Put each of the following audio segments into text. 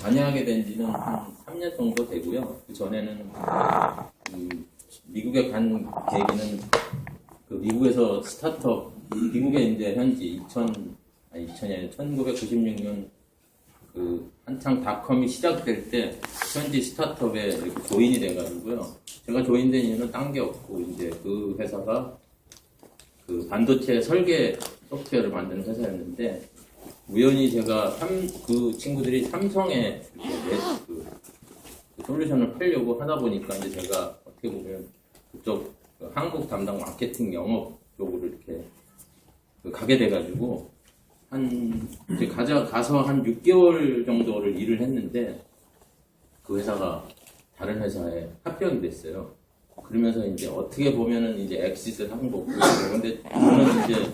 관여하게 된 지는 한 3년 정도 되고요. 그 전에는 미국에 간 계기는 미국에서 스타트업, 미국에 이제 현지 1996년 한창 닷컴이 시작될 때 현지 스타트업에 이렇게 조인이 돼가지고요. 제가 조인된 이유는 딴 게 없고, 이제 그 회사가 반도체 설계 소프트웨어를 만드는 회사였는데, 우연히 제가 그 친구들이 삼성에 그 솔루션을 팔려고 하다 보니까 이제 제가 어떻게 보면 그쪽 한국 담당 마케팅 영업 쪽으로 이렇게 가게 돼가지고 이제 가서 한 6개월 정도를 일을 했는데 그 회사가 다른 회사에 합병이 됐어요. 그러면서 이제 어떻게 보면은 이제 엑시트를 한 거고, 근데 저는 이제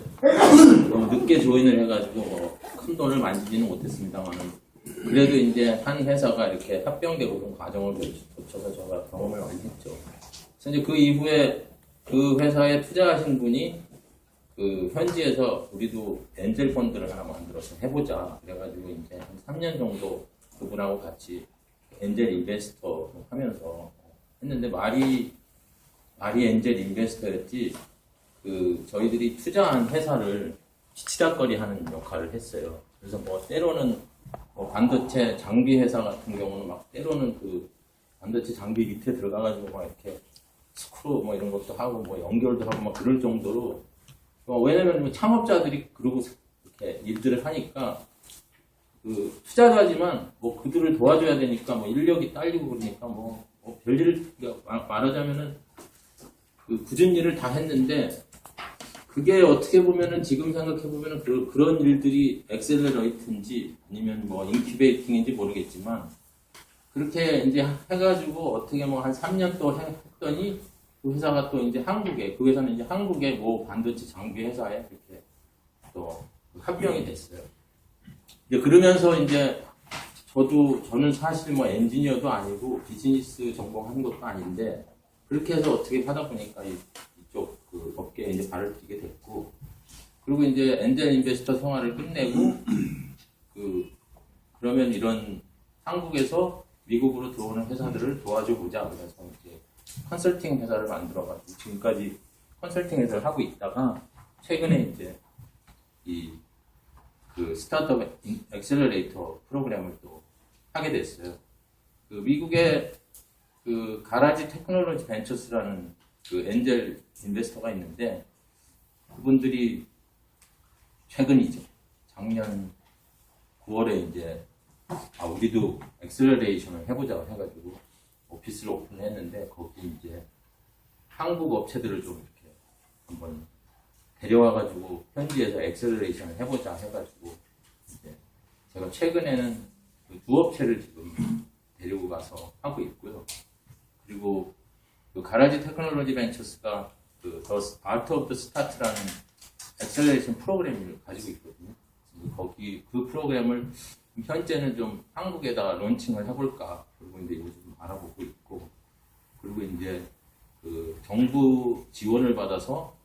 너무 늦게 조인을 해가지고 큰 돈을 만지지는 못했습니다만은 그래도 이제 한 회사가 이렇게 합병되고 그런 과정을 거쳐서 제가 경험을 많이 했죠. 그래서 이제 그 이후에 그 회사에 투자하신 분이 현지에서 우리도 엔젤 펀드를 하나 만들어서 해보자. 그래가지고 이제 한 3년 정도 그분하고 같이 엔젤 인베스터 하면서 했는데 말이 엔젤 인베스터였지, 저희들이 투자한 회사를 치치닥거리 하는 역할을 했어요. 그래서 때로는 반도체 장비 회사 같은 경우는 때로는 반도체 장비 밑에 들어가가지고 이렇게 스크루 이런 것도 하고 연결도 하고 그럴 정도로, 왜냐면 창업자들이 그러고 이렇게 일들을 하니까 투자도 하지만 그들을 도와줘야 되니까 인력이 딸리고 그러니까 별일, 말하자면은 굳은 일을 다 했는데, 그게 어떻게 보면은 지금 생각해 보면은 그런 일들이 엑셀러레이트인지 아니면 인큐베이팅인지 모르겠지만, 그렇게 이제 해가지고 어떻게 한 3년 또 했더니 그 회사가 또 이제 그 회사는 이제 한국의 반도체 장비 회사에 이렇게 또 합병이 됐어요. 이제 그러면서 이제 저는 사실 엔지니어도 아니고 비즈니스 전공한 것도 아닌데, 그렇게 해서 어떻게 하다 보니까 이쪽 업계에 이제 발을 뛰게 됐고, 그리고 이제 엔젤 인베스터 생활을 끝내고, 그러면 이런 한국에서 미국으로 들어오는 회사들을 도와줘보자. 그래서 이제 컨설팅 회사를 만들어가지고 지금까지 컨설팅 회사를 하고 있다가, 최근에 이제 스타트업 엑셀러레이터 프로그램을 또 하게 됐어요. 미국의 가라지 테크놀로지 벤처스라는 엔젤 인베스터가 있는데, 그분들이 최근이죠. 작년 9월에 이제 우리도 엑셀러레이션을 해보자고 해가지고 오피스를 오픈했는데, 거기 이제 한국 업체들을 좀 이렇게 한번 데려와가지고 현지에서 엑셀러레이션을 해보자 해가지고, 이제 제가 최근에는 두 업체를 지금 데리고 가서 하고 있고요. 그리고 가라지 테크놀로지 벤처스가 더 아트 오브 더 스타트라는 엑셀러레이션 프로그램을 가지고 있거든요. 거기 그 프로그램을 현재는 좀 한국에다 론칭을 해볼까, 그리고 이제 요즘 알아보고 있고, 그리고 이제 정부 지원을 받아서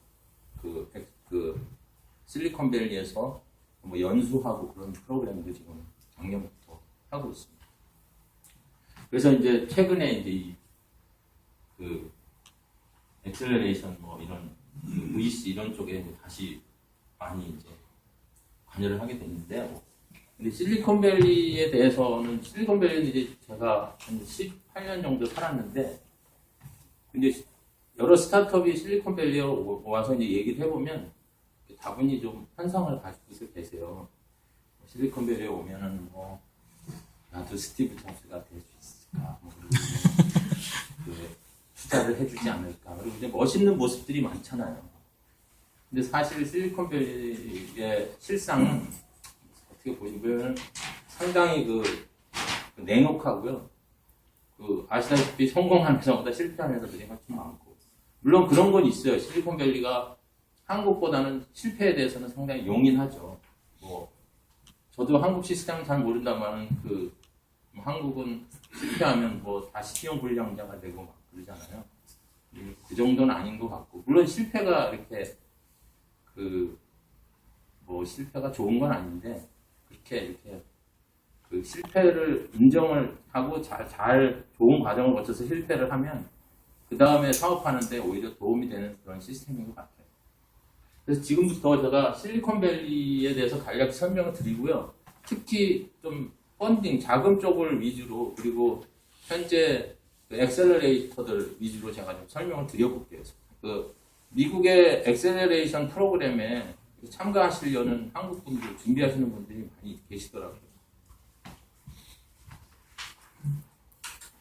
실리콘밸리에서 연수하고 그런 프로그램도 지금 작년부터 하고 있습니다. 그래서 이제 최근에 이제 엑셀러레이션 이런 VC 이런 쪽에 다시 많이 이제 관여를 하게 됐는데요. 근데 실리콘밸리에 대해서는, 실리콘밸리는 이제 제가 한 18년 정도 살았는데, 근데 여러 스타트업이 실리콘밸리에 와서 이제 얘기를 해보면 다분히 좀 환상을 가지고 계세요. 실리콘밸리에 오면은 나도 스티브 잡스가 될 수 있을까, 투자를 해주지 않을까, 그리고 이제 멋있는 모습들이 많잖아요. 근데 사실 실리콘밸리의 실상은 어떻게 보시면 상당히 냉혹하고요. 아시다시피 성공한 회사보다 실패한 회사들이 훨씬 많고, 물론 그런 건 있어요. 실리콘밸리가 한국보다는 실패에 대해서는 상당히 용인하죠. 저도 한국 시스템은 잘 모른다만은 한국은 실패하면 다시 시험 불량자가 되고 그러잖아요. 그 정도는 아닌 것 같고, 물론 실패가 이렇게 실패가 좋은 건 아닌데, 이렇게 그 실패를 인정을 하고 잘 좋은 과정을 거쳐서 실패를 하면 그 다음에 사업하는데 오히려 도움이 되는 그런 시스템인 것 같아요. 그래서 지금부터 제가 실리콘밸리에 대해서 간략히 설명을 드리고요. 특히 좀 펀딩, 자금 쪽을 위주로 그리고 현재 그 엑셀러레이터들 위주로 제가 좀 설명을 드려볼게요. 그 미국의 엑셀러레이션 프로그램에 참가하시려는 한국 분들, 준비하시는 분들이 많이 계시더라고요.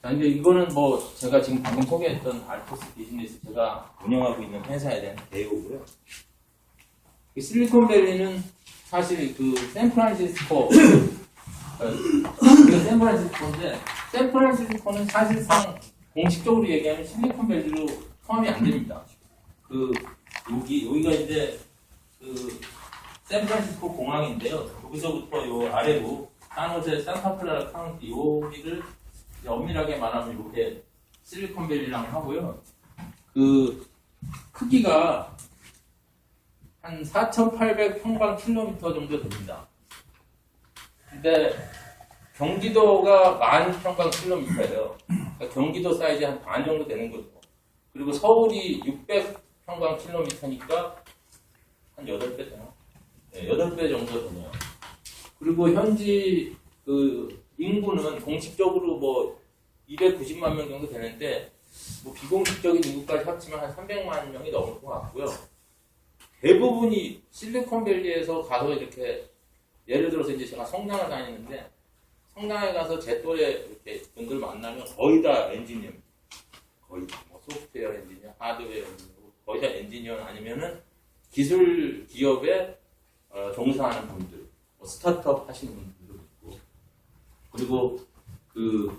자, 이제 이거는 뭐 제가 지금 방금 소개했던 알토스 비즈니스 제가 운영하고 있는 회사에 대한 대우고요. 실리콘밸리는 사실 그 샌프란시스코, 샌프란시스코인데 샌프란시스코는 사실상 공식적으로 얘기하면 실리콘밸리로 포함이 안 됩니다. 그 여기가 이제 그 샌프란시스코 공항인데요. 여기서부터 요 아래로 산호세, 산타크라라 카운티 여기를 엄밀하게 말하면 이렇게 실리콘밸리라고 하고요. 그 크기가 한 4,800평방킬로미터 정도 됩니다. 근데 경기도가 10,000평방킬로미터예요. 그러니까 경기도 사이즈 한 반 정도 되는 거죠. 그리고 서울이 600평방킬로미터니까 한 8배 되나? 네, 8배 정도 되네요. 그리고 현지 그 인구는 공식적으로 뭐 290만 명 정도 되는데 뭐 비공식적인 인구까지 합치면 한 300만 명이 넘을 것 같고요. 대부분이 실리콘밸리에서 가서 이렇게 예를 들어서 이제 제가 성당을 다니는데 성당에 가서 제 또래 이렇게 분들 만나면 거의 다 엔지니어, 거의 뭐 소프트웨어 엔지니어, 하드웨어 엔지니어, 거의 다 엔지니어 아니면은 기술 기업에 종사하는 분들, 뭐 스타트업 하시는 분들도 있고, 그리고 그러니까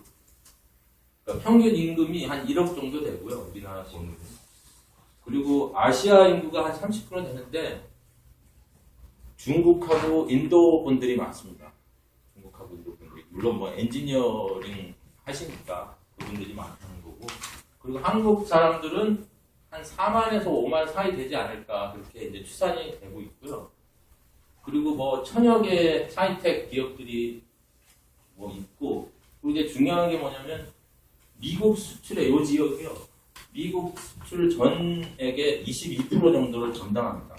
평균 임금이 한 1억 정도 되고요, 우리나라 돈으로. 그리고 아시아 인구가 한 30% 되는데 중국하고 인도 분들이 많습니다. 중국하고 인도 분들이. 물론 뭐 엔지니어링 하시니까 그분들이 많다는 거고. 그리고 한국 사람들은 한 4만에서 5만 사이 되지 않을까 그렇게 이제 추산이 되고 있고요. 그리고 뭐 천여 개의 하이텍 기업들이 뭐 있고, 그리고 이제 중요한 게 뭐냐면 미국 수출의 요 지역이요. 미국 수출 전액의 22% 정도를 점당합니다.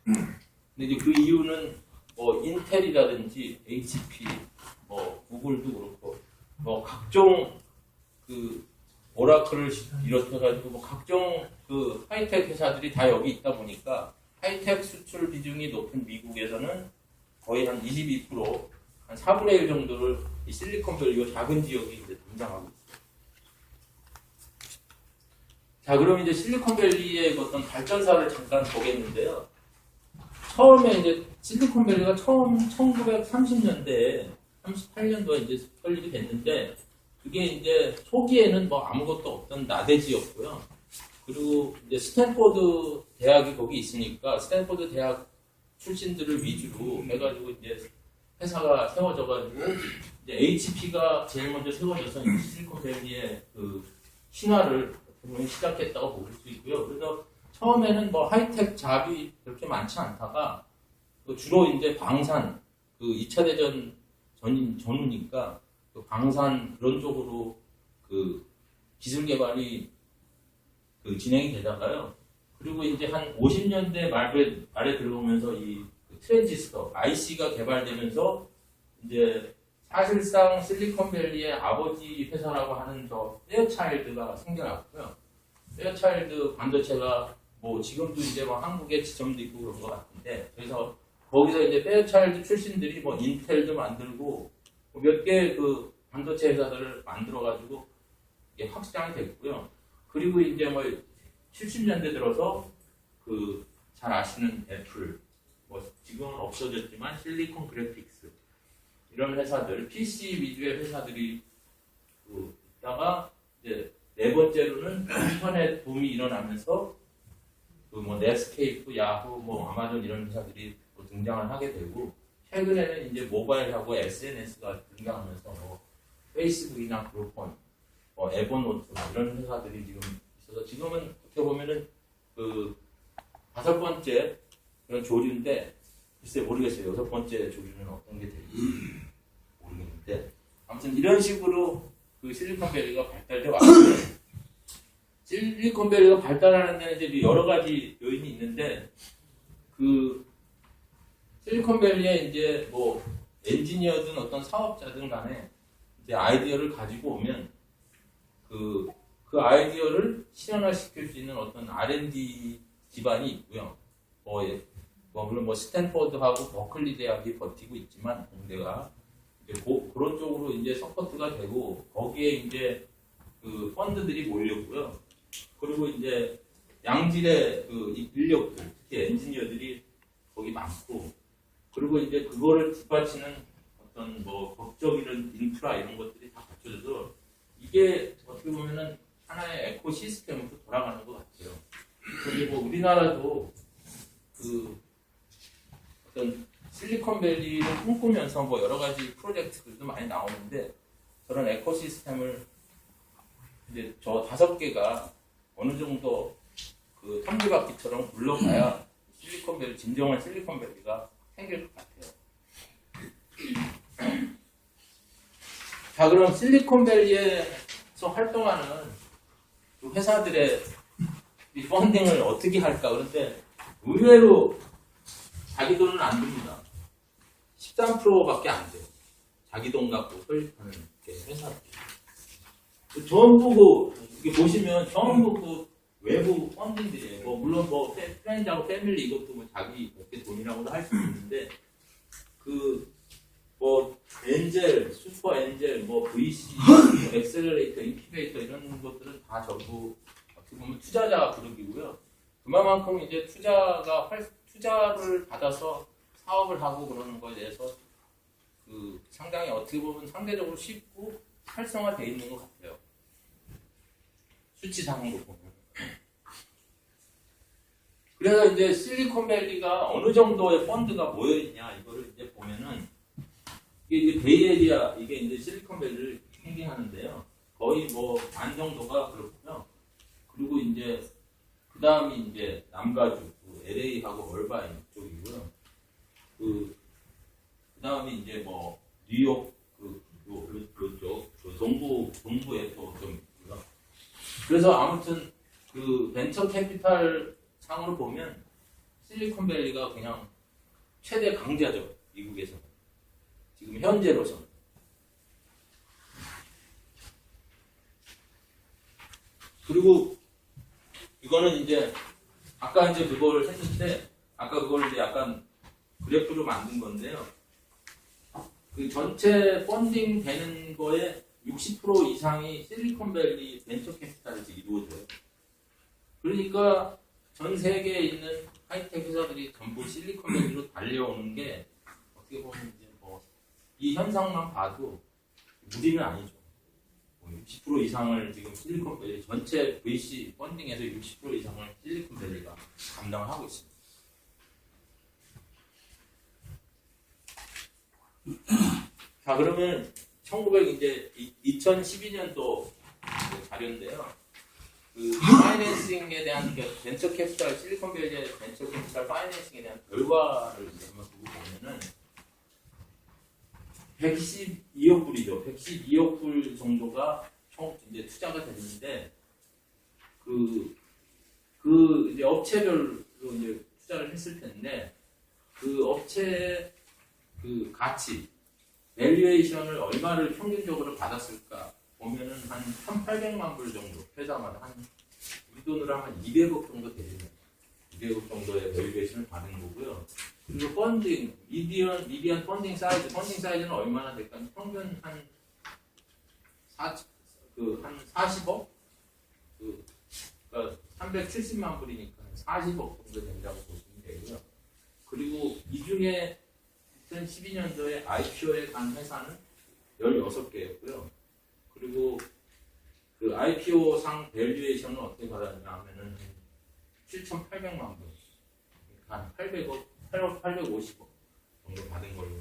근데 이제 그 이유는 뭐 인텔이라든지 HP, 뭐 구글도 그렇고, 뭐 각종 그 오라클을 비롯해가지고 뭐 각종 그 하이텍 회사들이 다 여기 있다 보니까 하이텍 수출 비중이 높은 미국에서는 거의 한 22%, 한 4분의 1 정도를 이 실리콘밸리 작은 지역이 이제 담당하고 있습니다. 자, 그럼 이제 실리콘밸리의 어떤 발전사를 잠깐 보겠는데요. 처음에 이제 실리콘밸리가 처음 1930년대에 38년도에 이제 설립이 됐는데, 그게 이제 초기에는 뭐 아무것도 없던 나대지였고요. 그리고 이제 스탠포드 대학이 거기 있으니까 스탠포드 대학 출신들을 위주로 해가지고 이제 회사가 세워져가지고 이제 HP가 제일 먼저 세워져서 실리콘밸리의 그 신화를 시작했다고 볼 수 있고요. 그래서 처음에는 뭐 하이텍 잡이 그렇게 많지 않다가 주로 이제 방산, 그 2차 대전 전후니까 그 방산 그런 쪽으로 그 기술 개발이 그 진행이 되다가요. 그리고 이제 한 50년대 말에 들어오면서 이 트랜지스터, IC가 개발되면서 이제 사실상 실리콘밸리의 아버지 회사라고 하는 저 페어차일드가 생겨났고요. 페어차일드 반도체가 뭐 지금도 이제 뭐 한국에 지점도 있고 그런 것 같은데, 그래서 거기서 이제 페어차일드 출신들이 뭐 인텔도 만들고 몇 개 그 반도체 회사들을 만들어가지고 이게 확장이 됐고요. 그리고 이제 뭐 70년대 들어서 그 잘 아시는 애플, 뭐 지금은 없어졌지만 실리콘 그래픽스 이런 회사들, PC 위주의 회사들이 있다가 이제 네 번째로는 인터넷 붐이 일어나면서 그 뭐 넷스케이프, 야후, 뭐 아마존 이런 회사들이 또 등장을 하게 되고, 최근에는 이제 모바일하고 SNS가 등장하면서 뭐 페이스북이나 그룹폰, 뭐 에버노트 이런 회사들이 지금 있어서 지금은 어떻게 보면은 그 5번째 그런 조류인데, 글쎄 모르겠어요. 6번째 조류는 어떤 게 될지 모르겠는데, 아무튼 이런 식으로 그 실리콘밸리가 발달돼 왔고요. 실리콘밸리가 발달하는 데는 이제 여러 가지 요인이 있는데 그 실리콘밸리에 이제 뭐 엔지니어든 어떤 사업자든 간에 이제 아이디어를 가지고 오면 그 아이디어를 실현화시킬 수 있는 어떤 R&D 기반이 있고요. 물론 스탠포드하고 버클리 대학이 버티고 있지만 공대가 이제 그런 쪽으로 이제 서포트가 되고 거기에 이제 그 펀드들이 몰렸고요. 그리고 이제 양질의 그 인력들, 특히 엔지니어들이 거기 많고, 그리고 이제 그거를 뒷받치는 어떤 뭐 법적인 인프라 이런 것들이 다 갖춰져서 이게 어떻게 보면은 하나의 에코시스템으로 돌아가는 것 같아요. 그리고 우리나라도 그 어떤 실리콘밸리를 꿈꾸면서 뭐 여러 가지 프로젝트들도 많이 나오는데 저런 에코시스템을 이제 저 5개가 어느 정도 그 탐지바퀴처럼 굴러가야 실리콘밸리, 진정한 실리콘밸리가 생길 것 같아요. 자, 그럼 실리콘밸리에서 활동하는 그 회사들의 이 펀딩을 어떻게 할까? 그런데 의외로 자기 돈은 안 듭니다. 13%밖에 안 돼요. 자기 돈 갖고 설립하는 회사들. 전부 이렇게 보시면 전부 그 외부 펀딩들이에요. 물론 프렌즈하고 패밀리 이것도 자기 몇개 돈이라고도 할 수 있는데 엔젤, 슈퍼 엔젤, VC, 엑셀러레이터, 인큐베이터 이런 것들은 다 전부 어떻게 보면 투자자 그룹이고요. 그만큼 이제 투자를 받아서 사업을 하고 그러는 거에 대해서 상당히 어떻게 보면 상대적으로 쉽고 활성화되어 있는 것 같아요. 수치상으로 보면. 그래서 이제 실리콘밸리가 어느 정도의 펀드가 모여있냐 이거를 이제 보면은 이게 베이에리아 이게 이제 실리콘밸리를 행빙하는데요. 거의 반 정도가 그렇고요. 그리고 이제 그 다음이 이제 남가주, LA하고 얼바인 쪽이고요. 그 다음이 이제 뉴욕 그쪽 동부에 또 좀 있고요. 그래서 아무튼 그 벤처 캐피탈 상으로 보면 실리콘밸리가 그냥 최대 강자죠. 미국에서 지금 현재로서. 그리고 이거는 이제 아까 이제 그걸 했는데 아까 그걸 이제 약간 그래프로 만든 건데요. 그 전체 펀딩 되는 거에 60% 이상이 실리콘밸리 벤처 캐피탈에서 이루어져요. 그러니까 전 세계에 있는 하이텍 회사들이 전부 실리콘밸리로 달려오는 게 어떻게 보면 이제 이 현상만 봐도 무리는 아니죠. 60% 이상을 지금 실리콘밸리 전체 VC 펀딩에서 60% 이상을 실리콘밸리가 감당을 하고 있습니다. 자, 그러면 2012년도 자료인데요. 그 파이낸싱에 대한 벤처 캐피탈 실리콘밸리의 벤처 캐피탈 파이낸싱에 대한 결과를 이제 한번 보고 보면은 112억 불이죠. 112억 불 정도가 총 이제 투자가 됐는데 이제 업체별로 이제 투자를 했을 텐데 그 업체의 그 가치 밸류에이션을 얼마를 평균적으로 받았을까 보면은 한 1,800만 불 정도 회사마다 우리 돈으로 하면 200억 정도 되잖아요. 200억 정도의 밸류에이션을 받은 거고요. 그리고 펀딩 미디언 펀딩 사이즈는 얼마나 될까? 평균 한 40억? 그러니까 370만 불이니까 40억 정도 된다고 보시면 되고요. 그리고 이 중에 2012년도에 IPO에 간 회사는 16개였고요. 그리고 그 IPO 상 밸류에이션은 어떻게 받았냐 하면은 7,800만 불. 한 800억, 850억 정도 받은 걸로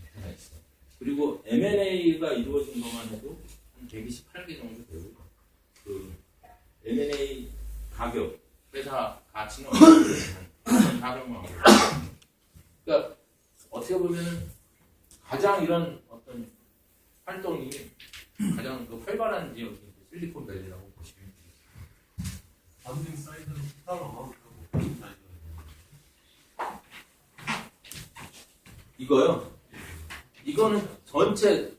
나타나있어요. 그리고 M&A가 이루어진 것만 해도 한 128개 정도 되고요. 그 M&A 가격, 회사 가치는 한 400만 불. 그러니까 어떻게 보면은 가장 이런 어떤 활동이 가장 그 활발한 지역이 실리콘밸리라고 보시면 되겠습니다. 펀딩 사이즈는 특별 어마운트하고 펀딩 사이즈가 이거요. 이거는 전체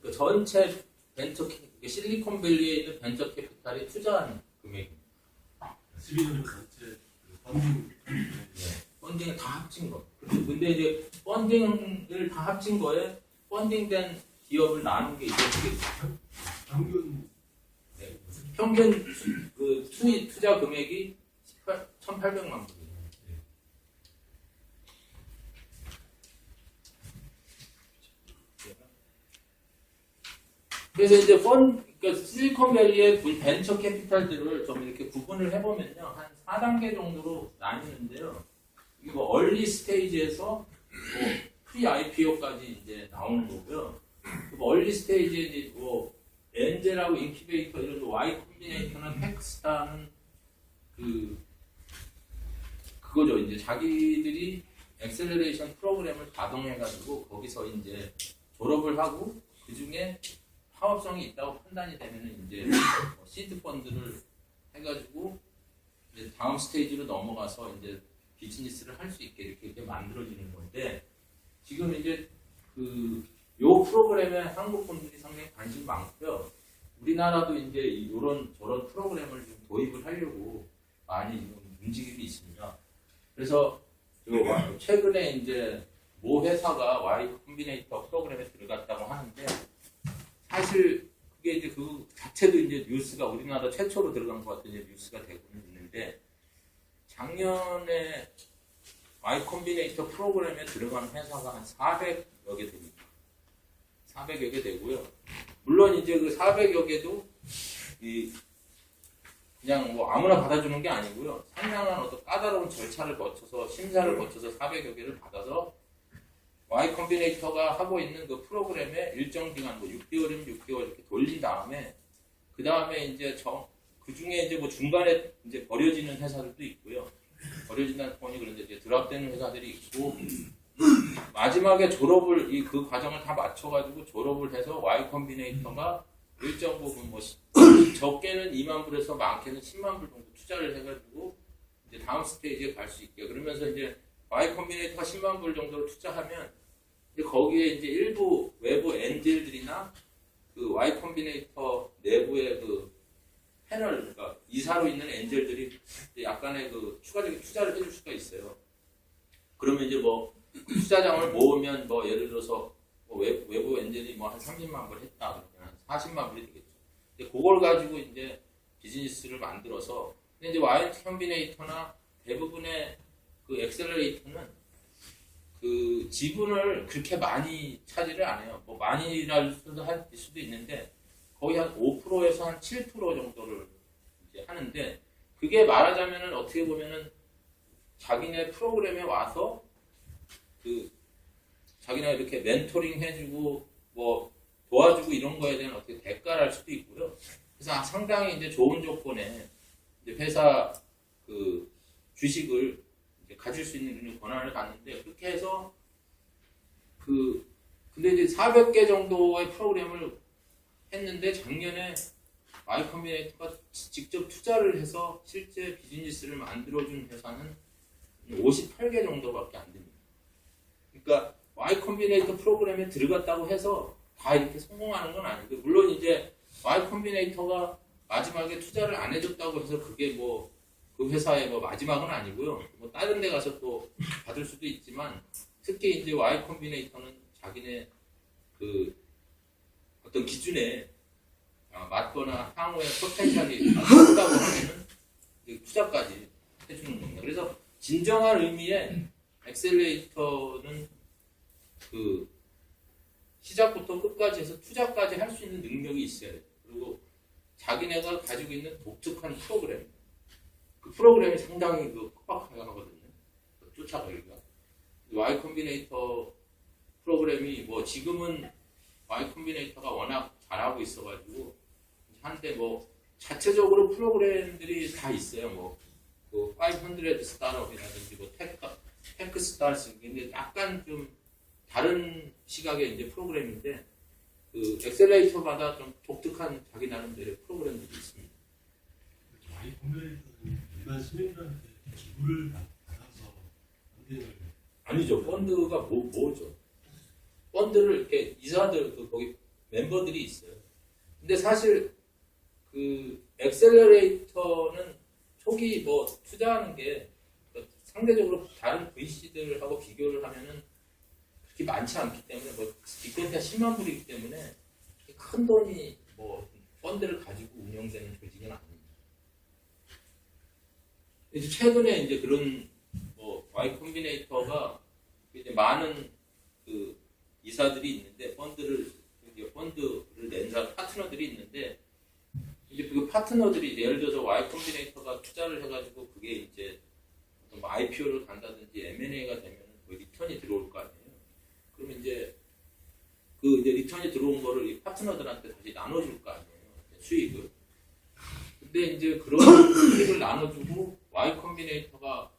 벤처 실리콘밸리에 있는 벤처 캐피탈이 투자한 금액입니다. 11년 전체 그 펀딩 펀딩을 다 합친 거. 근데 이제 펀딩을 다 합친 거에 펀딩된 기업을 나눈 게 이제 평균 평균 그 투자 금액이 1,800만 불이에요. 그래서 이제 그러니까 실리콘밸리의 벤처 캐피탈들을 좀 이렇게 구분을 해보면요, 한 4단계 정도로 나뉘는데요. 이게 뭐 얼리 스테이지에서 뭐 프리 IPO까지 이제 나오는 거고요. 뭐 얼리 스테이지에 이제 뭐 엔젤하고 인큐베이터 이런 Y 콤비네이터나 팩스타는 그거죠. 이제 자기들이 엑셀러레이션 프로그램을 가동해가지고 거기서 이제 졸업을 하고 그 중에 사업성이 있다고 판단이 되면은 이제 시드 펀드를 해가지고 이제 다음 스테이지로 넘어가서 이제 비즈니스를 할 수 있게 이렇게 만들어지는 건데, 지금 이제 요 프로그램에 한국 분들이 상당히 관심 많고요. 우리나라도 이제 이런 저런 프로그램을 좀 도입을 하려고 많이 움직임이 있습니다. 그래서 최근에 이제 모 회사가 Y 콤비네이터 프로그램에 들어갔다고 하는데, 사실 그게 이제 그 자체도 이제 뉴스가 우리나라 최초로 들어간 것 같은 이제 뉴스가 되고는 있는데, 작년에 Y 콤비네이터 프로그램에 들어간 회사가 한 400여 개 됩니다. 400여 개 되고요. 물론 이제 그 400여 개도 그냥 뭐 아무나 받아주는 게 아니고요. 상당한 어떤 까다로운 절차를 거쳐서 심사를 거쳐서 400여 개를 받아서 Y 콤비네이터가 하고 있는 그 프로그램에 일정 기간 뭐 6개월이면 6개월 이렇게 돌린 다음에 그 다음에 이제 그 중에 이제 뭐 중간에 이제 버려지는 회사들도 있고요. 버려진다는 폰이 그런데 이제 드랍되는 회사들이 있고, 마지막에 졸업을 그 과정을 다 맞춰가지고 졸업을 해서 Y 콤비네이터가 일정 부분 뭐 적게는 2만 불에서 많게는 10만 불 정도 투자를 해가지고 이제 다음 스테이지에 갈 수 있게, 그러면서 이제 Y 콤비네이터가 10만 불 정도를 투자하면 이제 거기에 이제 일부 외부 엔젤들이나 그 Y 콤비네이터 내부의 그 패널, 그러니까 이사로 있는 엔젤들이 약간의 그 추가적인 투자를 해줄 수가 있어요. 그러면 이제 뭐 투자장을 모으면 뭐 예를 들어서 뭐 외부 엔젤이 뭐 한 30만 불 했다 그러면 한 40만 불이 되겠죠. 근데 그걸 가지고 이제 비즈니스를 만들어서, 근데 이제 Y 콤비네이터나 대부분의 그 엑셀러레이터는 그 지분을 그렇게 많이 차지를 안 해요. 뭐 많이랄 수도 있는데 거의 한 5%에서 한 7% 정도를 이제 하는데, 그게 말하자면은 어떻게 보면은 자기네 프로그램에 와서 자기네 이렇게 멘토링 해주고 뭐 도와주고 이런 거에 대한 어떻게 대가를 할 수도 있고요. 그래서 상당히 이제 좋은 조건에 이제 회사 그 주식을 이제 가질 수 있는 권한을 갖는데, 그렇게 해서 근데 이제 400개 정도의 프로그램을 했는데 작년에 Y 콤비네이터가 직접 투자를 해서 실제 비즈니스를 만들어준 회사는 58개 정도밖에 안 됩니다. 그러니까 Y 콤비네이터 프로그램에 들어갔다고 해서 다 이렇게 성공하는 건 아니고, 물론 이제 Y 콤비네이터가 마지막에 투자를 안 해줬다고 해서 그게 뭐 그 회사의 뭐 마지막은 아니고요. 뭐 다른 데 가서 또 받을 수도 있지만, 특히 이제 Y 콤비네이터는 자기네 그 어떤 기준에 맞거나 향후에 포텐셜이 크다고 하면은 투자까지 해주는 겁니다. 그래서 진정한 의미의 엑셀레이터는 그 시작부터 끝까지 해서 투자까지 할 수 있는 능력이 있어야 돼요. 그리고 자기네가 가지고 있는 독특한 프로그램, 그 프로그램이 상당히 빡빡하게 하거든요. 쫓아가기가. Y 콤비네이터 프로그램이 뭐 지금은 Y 콤비네이터가 워낙 잘하고 있어가지고 한때 뭐 자체적으로 프로그램들이 다 있어요. 뭐 500 스타트업이라든지 뭐 테크 스타트업, 근데 약간 좀 다른 시각의 이제 프로그램인데, 그 엑셀레이터마다 좀 독특한 자기 나름대로의 프로그램들이 있습니다. 많이 컴퓨터는 일반 시민들한테 기부를 받아서 펀딩을 아니죠. 펀드가 뭐죠? 펀드를 이렇게 이사들 거기 멤버들이 있어요. 근데 사실 그 엑셀러레이터는 초기 뭐 투자하는 게 상대적으로 다른 VC들하고 비교를 하면은 그렇게 많지 않기 때문에 뭐 기껏해야 10만 불이기 때문에 큰 돈이 뭐 펀드를 가지고 운영되는 조직은 아닙니다. 이제 최근에 이제 그런 뭐 Y 콤비네이터가 이제 많은 그 이사들이 있는데 펀드를 낸 파트너들이 있는데 이제 그 파트너들이 이제 예를 들어서 Y 콤비네이터가 투자를 해가지고 그게 이제 어떤 뭐 IPO를 간다든지 M&A가 되면 뭐 리턴이 들어올 거 아니에요. 그러면 이제 그 이제 리턴이 들어온 거를 이 파트너들한테 다시 나눠줄 거 아니에요. 수익을. 근데 이제 그런 수익을 나눠주고 Y 콤비네이터가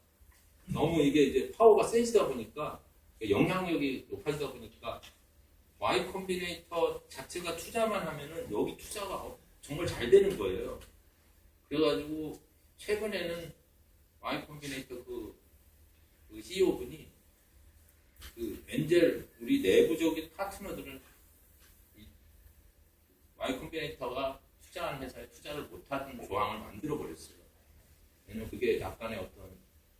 너무 이게 이제 파워가 세지다 보니까 영향력이 높아지다 보니까 Y 콤비네이터 자체가 투자만 하면은 여기 투자가 정말 잘 되는 거예요. 그래가지고 최근에는 Y 콤비네이터 그 CEO 분이 그 엔젤 우리 내부적인 파트너들은 Y 콤비네이터가 투자하는 회사에 투자를 못하는 조항을 만들어 버렸어요. 왜냐면 그게 약간의 어떤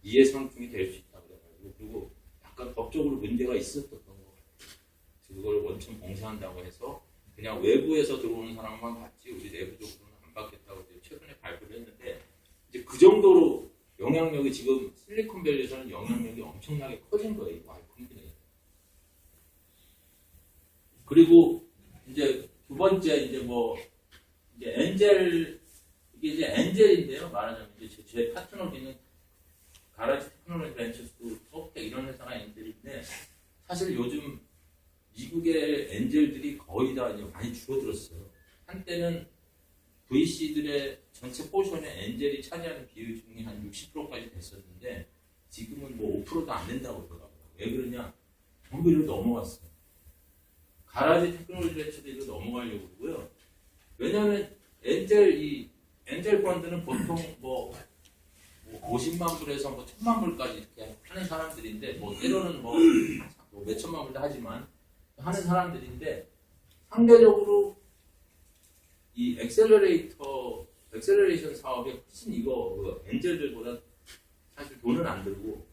이해상충이 될 수 있다고 그래가지고 그리고 약간 법적으로 문제가 있었던 것 같아요. 그걸 원천 봉쇄한다고 해서 그냥 외부에서 들어오는 사람만 받지 우리 내부적으로는 안 받겠다고 최근에 발표를 했는데 이제 그 정도로 영향력이 지금 실리콘밸리에서는 영향력이 엄청나게 커진 거예요. Y 콤비네이터. 그리고 이제 두 번째 이제 뭐 이제 엔젤 이게 이제 엔젤인데요. 말하자면 이제 제 파트너기는 가라지 테크놀로지 벤처스 소프텍 이런 회사가 엔젤인데 사실 요즘 미국의 엔젤들이 거의 다 이제 많이 줄어들었어요. 한때는 VC들의 전체 포션의 엔젤이 차지하는 비중이 한 60%까지 됐었는데 지금은 뭐 5%도 안 된다고 그러더라고요. 왜 그러냐? 전부 이로 넘어갔어요. 가라지 테크놀로지 벤처도 이로 넘어가려고 그러고요. 왜냐하면 엔젤 펀드는 보통 뭐 50만 불에서 뭐 1000만 불까지 이렇게 하는 사람들인데 뭐 때로는 뭐 몇천만 불도 하지만 하는 사람들인데 상대적으로 이 엑셀러레이션 사업이 훨씬 이거 그 엔젤들보다 사실 돈은 안 들고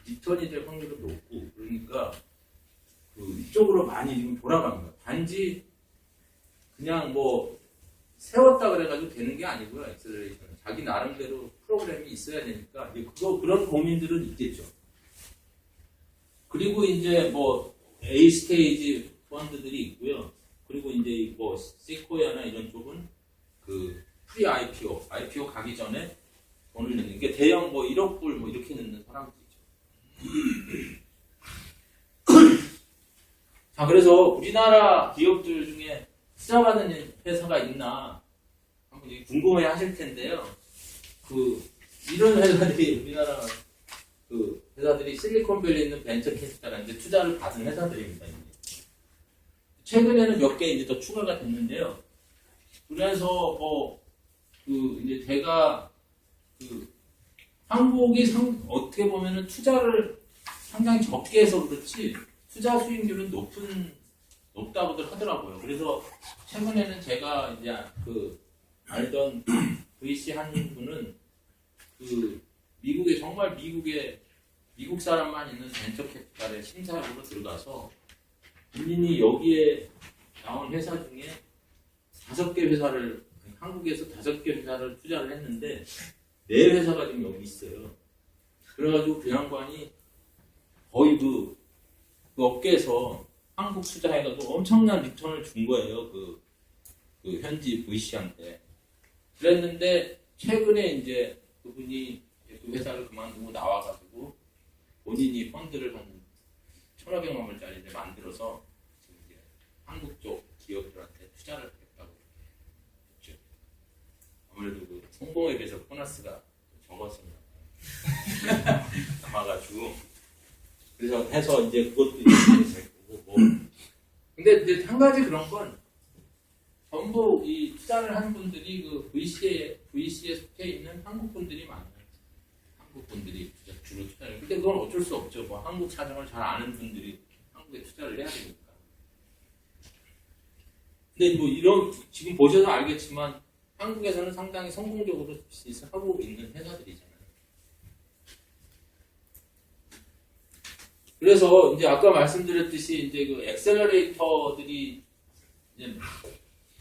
리턴이 될 확률은 높고 그러니까 그 이쪽으로 많이 지금 돌아갑니다. 단지 그냥 뭐 세웠다 그래가지고 되는 게 아니고요. 엑셀러레이션은 자기 나름대로 프로그램이 있어야 되니까 이제 그런 고민들은 있겠죠. 그리고 이제 뭐 A 스테이지 펀드들이 있고요. 그리고 이제 뭐 시코야나 이런 쪽은 그 프리 IPO 가기 전에 돈을 넣는 게 대형 뭐 1억 불 뭐 이렇게 넣는 사람들이죠. 자, 그래서 우리나라 기업들 중에 투자받은 회사가 있나 한번 궁금해 하실 텐데요. 그 이런 회사들이 우리나라 그 회사들이 실리콘밸리에 있는 벤처 캐피탈한테 투자를 받은 회사들입니다. 최근에는 몇 개 이제 더 추가가 됐는데요. 그래서 뭐 그 이제 제가 그 한국이 어떻게 보면은 투자를 상당히 적게 해서 그렇지 투자 수익률은 높다고들 하더라고요. 그래서 최근에는 제가 이제 그 알던 VC 한 분은 그 미국 사람만 있는 벤처 캐피탈의 심사역으로 들어가서 본인이 여기에 나온 회사 중에 5개 회사를 한국에서 5개 회사를 투자를 했는데 4회사가 지금 여기 있어요. 그래가지고 그 양반이 거의 그 업계에서 한국 투자해가지고 엄청난 리턴을 준 거예요. 그 현지 VC한테. 그랬는데 최근에 이제 그분이 그 회사를 그만두고 나와가지고 본인이 펀드를 한 1,500만 불짜리를 만들어서 지금 이제 한국 쪽 기업들한테 투자를 하겠다고 했죠. 아무래도 그 성공에 비해서 보너스가 적었습니다. 남아가지고 그래서 해서 이제 그것도 이제 될 거고 뭐 근데 이제 한 가지 그런 건 전부 이 투자를 하는 분들이 그 VC에 속해 있는 한국 분들이 많아요. 한국 분들이 주로 투자를. 근데 그건 어쩔 수 없죠. 뭐 한국 사정을 잘 아는 분들이 한국에 투자를 해야 되니까. 근데 뭐 이런 지금 보셔도 알겠지만 한국에서는 상당히 성공적으로 비즈니스 하고 있는 회사들이잖아요. 그래서 이제 아까 말씀드렸듯이 이제 그 엑셀러레이터들이 이제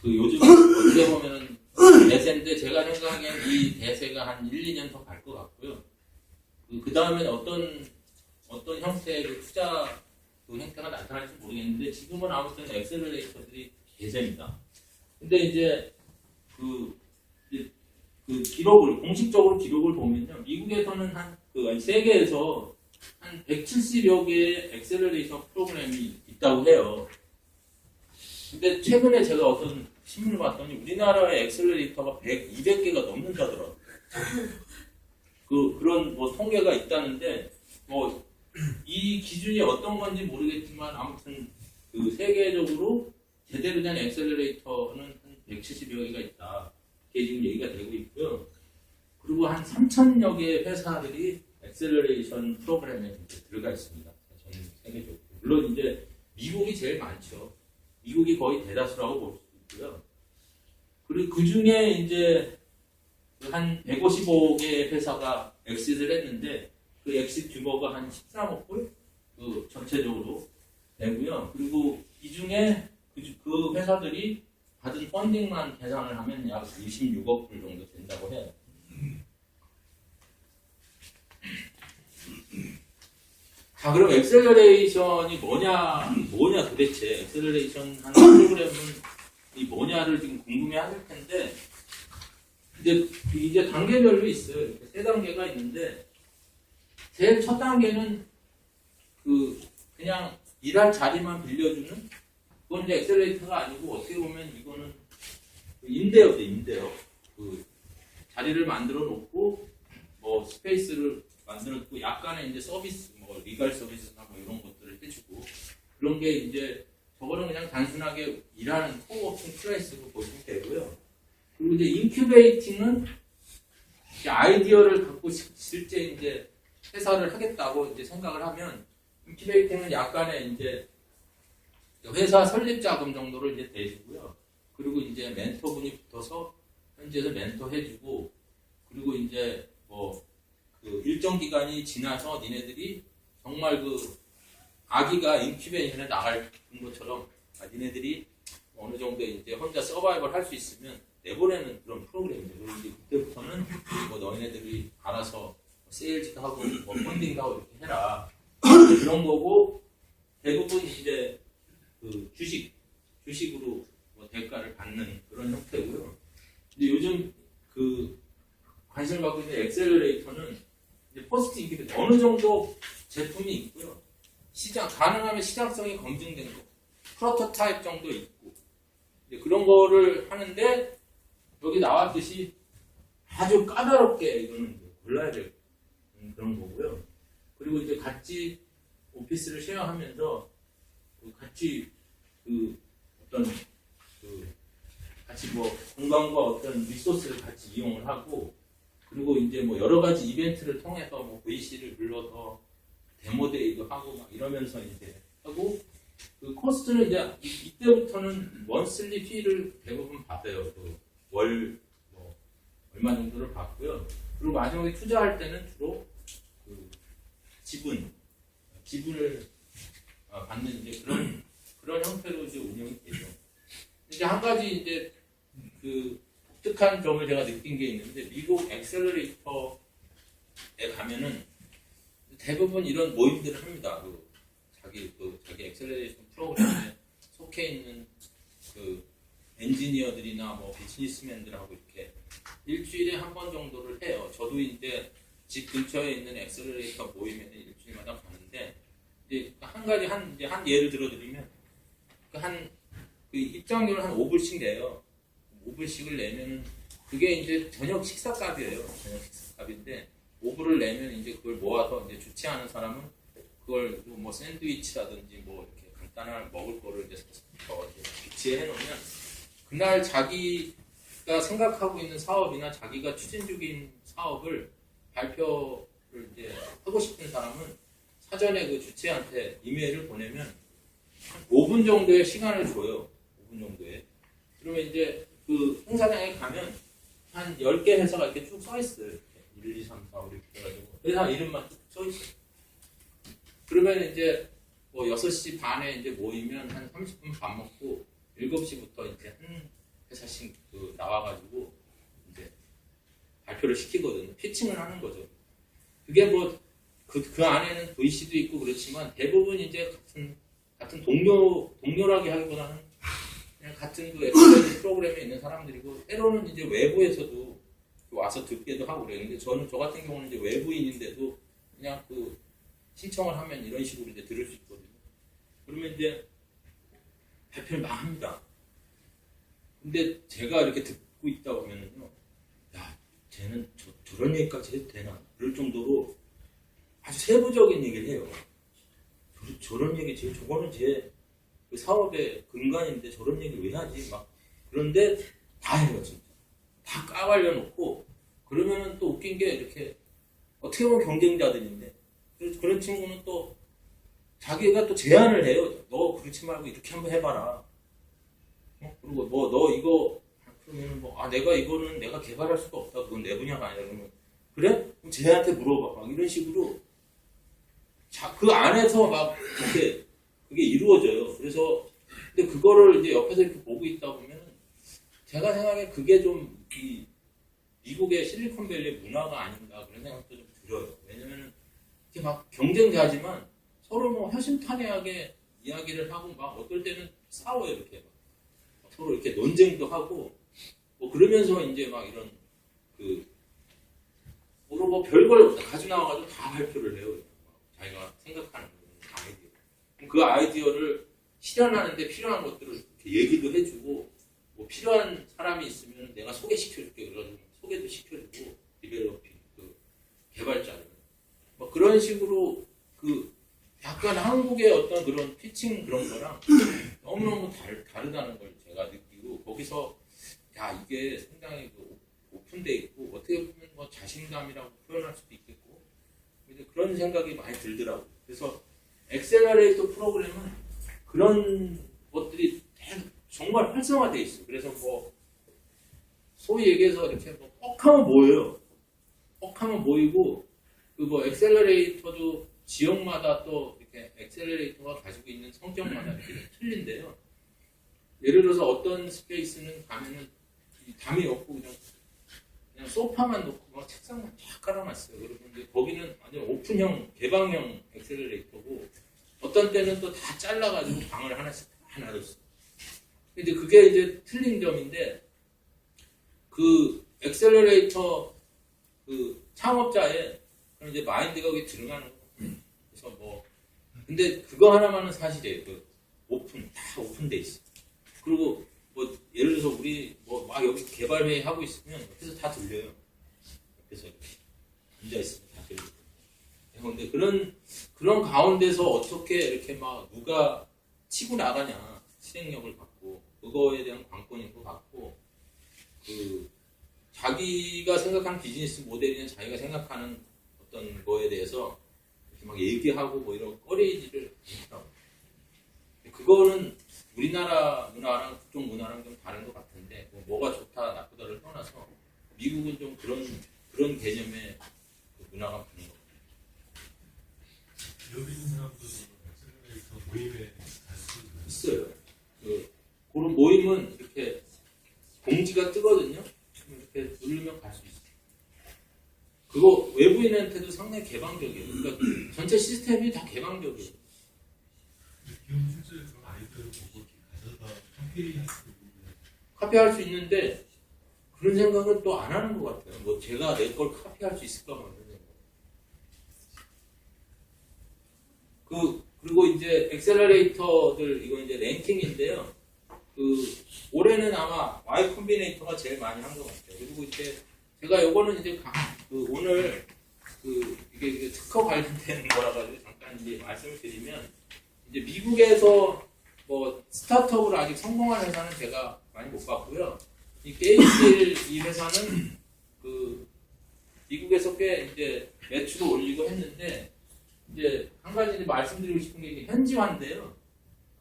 그 요즘 어떻게 보면은 대세인데 제가 생각하기엔 이 대세가 한 1, 2년 더 갈 것 같고요. 그 다음에는 어떤 형태의 그 투자 그 행태가 나타날지 모르겠는데 지금은 아무튼 엑셀러레이터들이 대세입니다. 근데 이제 그 기록을 공식적으로 기록을 보면요, 미국에서는 세계에서 한 170여 개의 엑셀러레이터 프로그램이 있다고 해요. 근데 최근에 제가 어떤 신문을 봤더니 우리나라의 엑셀러레이터가 200개가 넘는다더라고요. 그런 뭐 통계가 있다는데 뭐 이 기준이 어떤 건지 모르겠지만 아무튼 그 세계적으로 제대로 된 엑셀러레이터는 한 170여 개가 있다. 이게 지금 얘기가 되고 있고요. 그리고 한 3,000여 개의 회사들이 엑셀러레이션 프로그램에 들어가 있습니다. 전 세계적으로. 물론 이제 미국이 제일 많죠. 미국이 거의 대다수라고 볼 수 있고요. 그리고 그 중에 이제 한 155개의 회사가 엑시트를 했는데 그 엑시트 규모가 한 13억 불? 그 전체적으로 되고요. 그리고 이 중에 그 회사들이 받은 펀딩만 계산을 하면 약 26억 불 정도 된다고 해요. 자, 그럼 엑셀러레이션이 뭐냐 도대체 엑셀러레이션 하는 프로그램은 이 뭐냐를 지금 궁금해 하실 텐데 이제 단계별로 있어요. 이렇게 3단계가 있는데 제일 첫 단계는 그냥 일할 자리만 빌려주는 그건 이제 엑셀러레이터가 아니고 어떻게 보면 이거는 임대요. 그 자리를 만들어 놓고 뭐 스페이스를 만들어 놓고 약간의 이제 서비스 뭐 리갈 서비스나 뭐 이런 것들을 해주고 그런 게 이제 저거는 그냥 단순하게 일하는 코워킹 플레이스로 보시면 되고요. 그리고 이제 인큐베이팅은 이제 아이디어를 갖고 실제 이제 회사를 하겠다고 이제 생각을 하면 인큐베이팅은 약간의 이제 회사 설립 자금 정도를 이제 대주고요. 그리고 이제 멘토분이 붙어서 현지에서 멘토 해주고 그리고 이제 뭐 그 일정 기간이 지나서 니네들이 정말 그 아기가 인큐베이션에 나갈 것처럼 니네들이 어느 정도 이제 혼자 서바이벌 할 수 있으면 내보내는 그런 프로그램이죠. 그리고 이제 그때부터는 뭐 너희네들이 알아서 세일즈도 하고 뭐 펀딩도 하고 이렇게 해라 그런 거고 대부분 이제 그 주식으로 뭐 대가를 받는 그런 형태고요. 근데 요즘 그 관심을 갖고 있는 엑셀러레이터는 이제 포스트 인큐베이터 어느 정도 제품이 있고요. 가능하면 시장성이 검증된 거, 프로토타입 정도 있고 그런 거를 하는데 여기 나왔듯이 아주 까다롭게 이거는 골라야 될 그런 거고요. 그리고 이제 같이 오피스를 쉐어하면서 같이 같이 뭐 공간과 어떤 리소스를 같이 이용을 하고 그리고 이제 뭐 여러 가지 이벤트를 통해서 뭐 VC를 불러서 데모데이도 하고 막 이러면서 이제 하고 그 코스트는 이제 이때부터는 원슬리 피를 대부분 받아요. 월 뭐 얼마 정도를 받고요. 그리고 마지막에 투자할 때는 주로 그 지분을 받는 이제 그런 형태로 이제 운영이 되죠. 이제 한 가지 이제 그 독특한 점을 제가 느낀 게 있는데 미국 엑셀러레이터에 가면은 대부분 이런 모임들을 합니다. 자기 엑셀러레이션 프로그램에 속해 있는 그 엔지니어들이나 뭐 비즈니스맨들하고 이렇게 일주일에 한 번 정도를 해요. 저도 이제 집 근처에 있는 엑셀러레이터 모임에는 일주일마다 가는데 이제 한 예를 들어드리면 그 입장료를 한 5불씩 내요. 5불씩을 내면은 그게 이제 저녁 식사값이에요. 저녁 식사값인데 5불을 내면 이제 그걸 모아서 이제 좋지 않은 사람은 그걸 뭐 샌드위치라든지 뭐 이렇게 간단한 먹을 거를 이제 비치해 놓으면 그날 자기가 생각하고 있는 사업이나 자기가 추진 중인 사업을 발표를 이제 하고 싶은 사람은 사전에 그 주체한테 이메일을 보내면 한 5분 정도의 시간을 줘요. 5분 정도에. 그러면 이제 그 행사장에 가면 한 10개 회사가 이렇게 쭉 써 있어요. 이렇게 1, 2, 3, 4, 5 이렇게 해가지고 회사 이름만 쭉 써 있어요. 그러면 이제 뭐 6시 반에 이제 모이면 한 30분 밥 먹고 7시부터 이제 한 회사씩 그 나와가지고 이제 발표를 시키거든요. 피칭을 하는 거죠. 그게 뭐 그 안에는 VC도 있고 그렇지만 대부분 이제 같은 동료라기 하기보다는 그냥 같은 그 엑셀 프로그램에 있는 사람들이고 때로는 이제 외부에서도 와서 듣기도 하고 그래요. 근데 저 같은 경우는 이제 외부인인데도 그냥 그 신청을 하면 이런 식으로 이제 들을 수 있거든요. 그러면 이제 발표를 막 합니다. 근데 제가 이렇게 듣고 있다 보면은요, 야, 쟤는 저런 얘기까지 해도 되나? 그럴 정도로 아주 세부적인 얘기를 해요. 저런 얘기, 저거는 제 그 사업의 근간인데 저런 얘기 왜 하지? 막 그런데 다 해요, 진짜. 다 까발려 놓고 그러면은 또 웃긴 게 이렇게 어떻게 보면 경쟁자들인데 그런 친구는 또 자기가 또 제안을 해요. 너 그렇지 말고 이렇게 한번 해봐라. 그리고 뭐 너 이거 그러면 뭐 내가 이거는 내가 개발할 수가 없다. 그건 내 분야가 아니라 그러면 그래? 그럼 쟤한테 물어봐. 막 이런 식으로 그 안에서 막 이렇게 그게 이루어져요. 그래서 근데 그거를 이제 옆에서 이렇게 보고 있다 보면 제가 생각에 그게 좀 이 미국의 실리콘밸리 문화가 아닌가 그런 생각도 좀 들어요. 왜냐면은 이렇게 막 경쟁자지만 서로 뭐 허심탄회하게 이야기를 하고 막 어떨 때는 싸워요. 이렇게 막 서로 이렇게 논쟁도 하고 뭐 그러면서 이제 막 이런 뭐 별걸 가지고 나와가지고 다 발표를 해요. 자기가 생각하는 아이디어. 그 아이디어를 실현하는데 필요한 것들을 이렇게 얘기도 해주고 뭐 필요한 사람이 있으면 내가 소개시켜줄게. 그런 소개도 시켜주고 디벨로핑 그 개발자를 뭐 그런 식으로 그 약간 한국의 어떤 그런 피칭 그런 거랑 너무너무 다르다는 걸 제가 느끼고 거기서 야 이게 상당히 오픈돼 있고 어떻게 보면 뭐 자신감이라고 표현할 수도 있겠고 그런 생각이 많이 들더라고요. 그래서 엑셀러레이터 프로그램은 그런 것들이 정말 활성화되어 있어요. 그래서 뭐 소위 얘기해서 이렇게 뭐 뻑하면 모여요. 뻑하면 모이고 그 뭐 엑셀러레이터도 지역마다 또 이렇게 엑셀러레이터가 가지고 있는 성격마다 이렇게 틀린데요. 예를 들어서 어떤 스페이스는 가면은 담이 없고 그냥 소파만 놓고 막 책상만 쫙 깔아놨어요. 그러면 이제 거기는 완전 오픈형, 개방형 엑셀러레이터고 어떤 때는 또 다 잘라가지고 방을 하나씩 다 놔뒀어요. 근데 그게 이제 틀린 점인데 그 엑셀러레이터 그 창업자의 그런 이제 마인드가 거기 들어가는 거예요. 그래서 뭐 근데 그거 하나만은 사실이에요. 그 다 오픈돼 있어. 그리고 뭐 예를 들어서 우리 뭐 막 여기 개발 회의 하고 있으면 옆에서 다 들려요. 옆에서 앉아 있으면 다 들려요. 근데 그런 가운데서 어떻게 이렇게 막 누가 치고 나가냐 실행력을 갖고 그거에 대한 관건도 갖고 그 자기가 생각하는 비즈니스 모델이나 자기가 생각하는 어떤 거에 대해서 이렇게 막 얘기하고 뭐 이런 꺼리지를 않더라고요. 그거는 우리나라 문화랑 그쪽 문화랑 좀 다른 것 같은데 뭐가 좋다 나쁘다를 떠나서 미국은 좀 그런 개념의 그 문화가 많은 것 같아요. 여기 있는 사람도 엑셀러레이터 모임에 있어요. 그런 모임은 이렇게 공지가 뜨거든요. 이렇게 누르면 갈 수 있어요. 그거 외부인한테도 상당히 개방적이에요. 그러니까 전체 시스템이 다 개방적이에요. 기업 실제로 그런 아이디어를 보고 이렇게 가져다 카피할 수 있는데 카피할 수 있는데 그런 생각은 또 안 하는 것 같아요. 뭐 제가 내 걸 카피할 수 있을까 뭐 이런 생각. 그리고 이제 엑셀러레이터들 이거 이제 랭킹인데요. 올해는 아마 Y 콤비네이터가 제일 많이 한 것 같아요. 그리고 이제 제가 요거는 이제 오늘 이게 특허 관련된 거라 가지고 잠깐 이제 말씀을 드리면 이제 미국에서 뭐 스타트업으로 아직 성공한 회사는 제가 많이 못 봤고요. 이 게임빌 이 회사는 그 미국에서 꽤 이제 매출을 올리고 했는데 이제 한 가지 말씀드리고 싶은 게 이제 현지화인데요.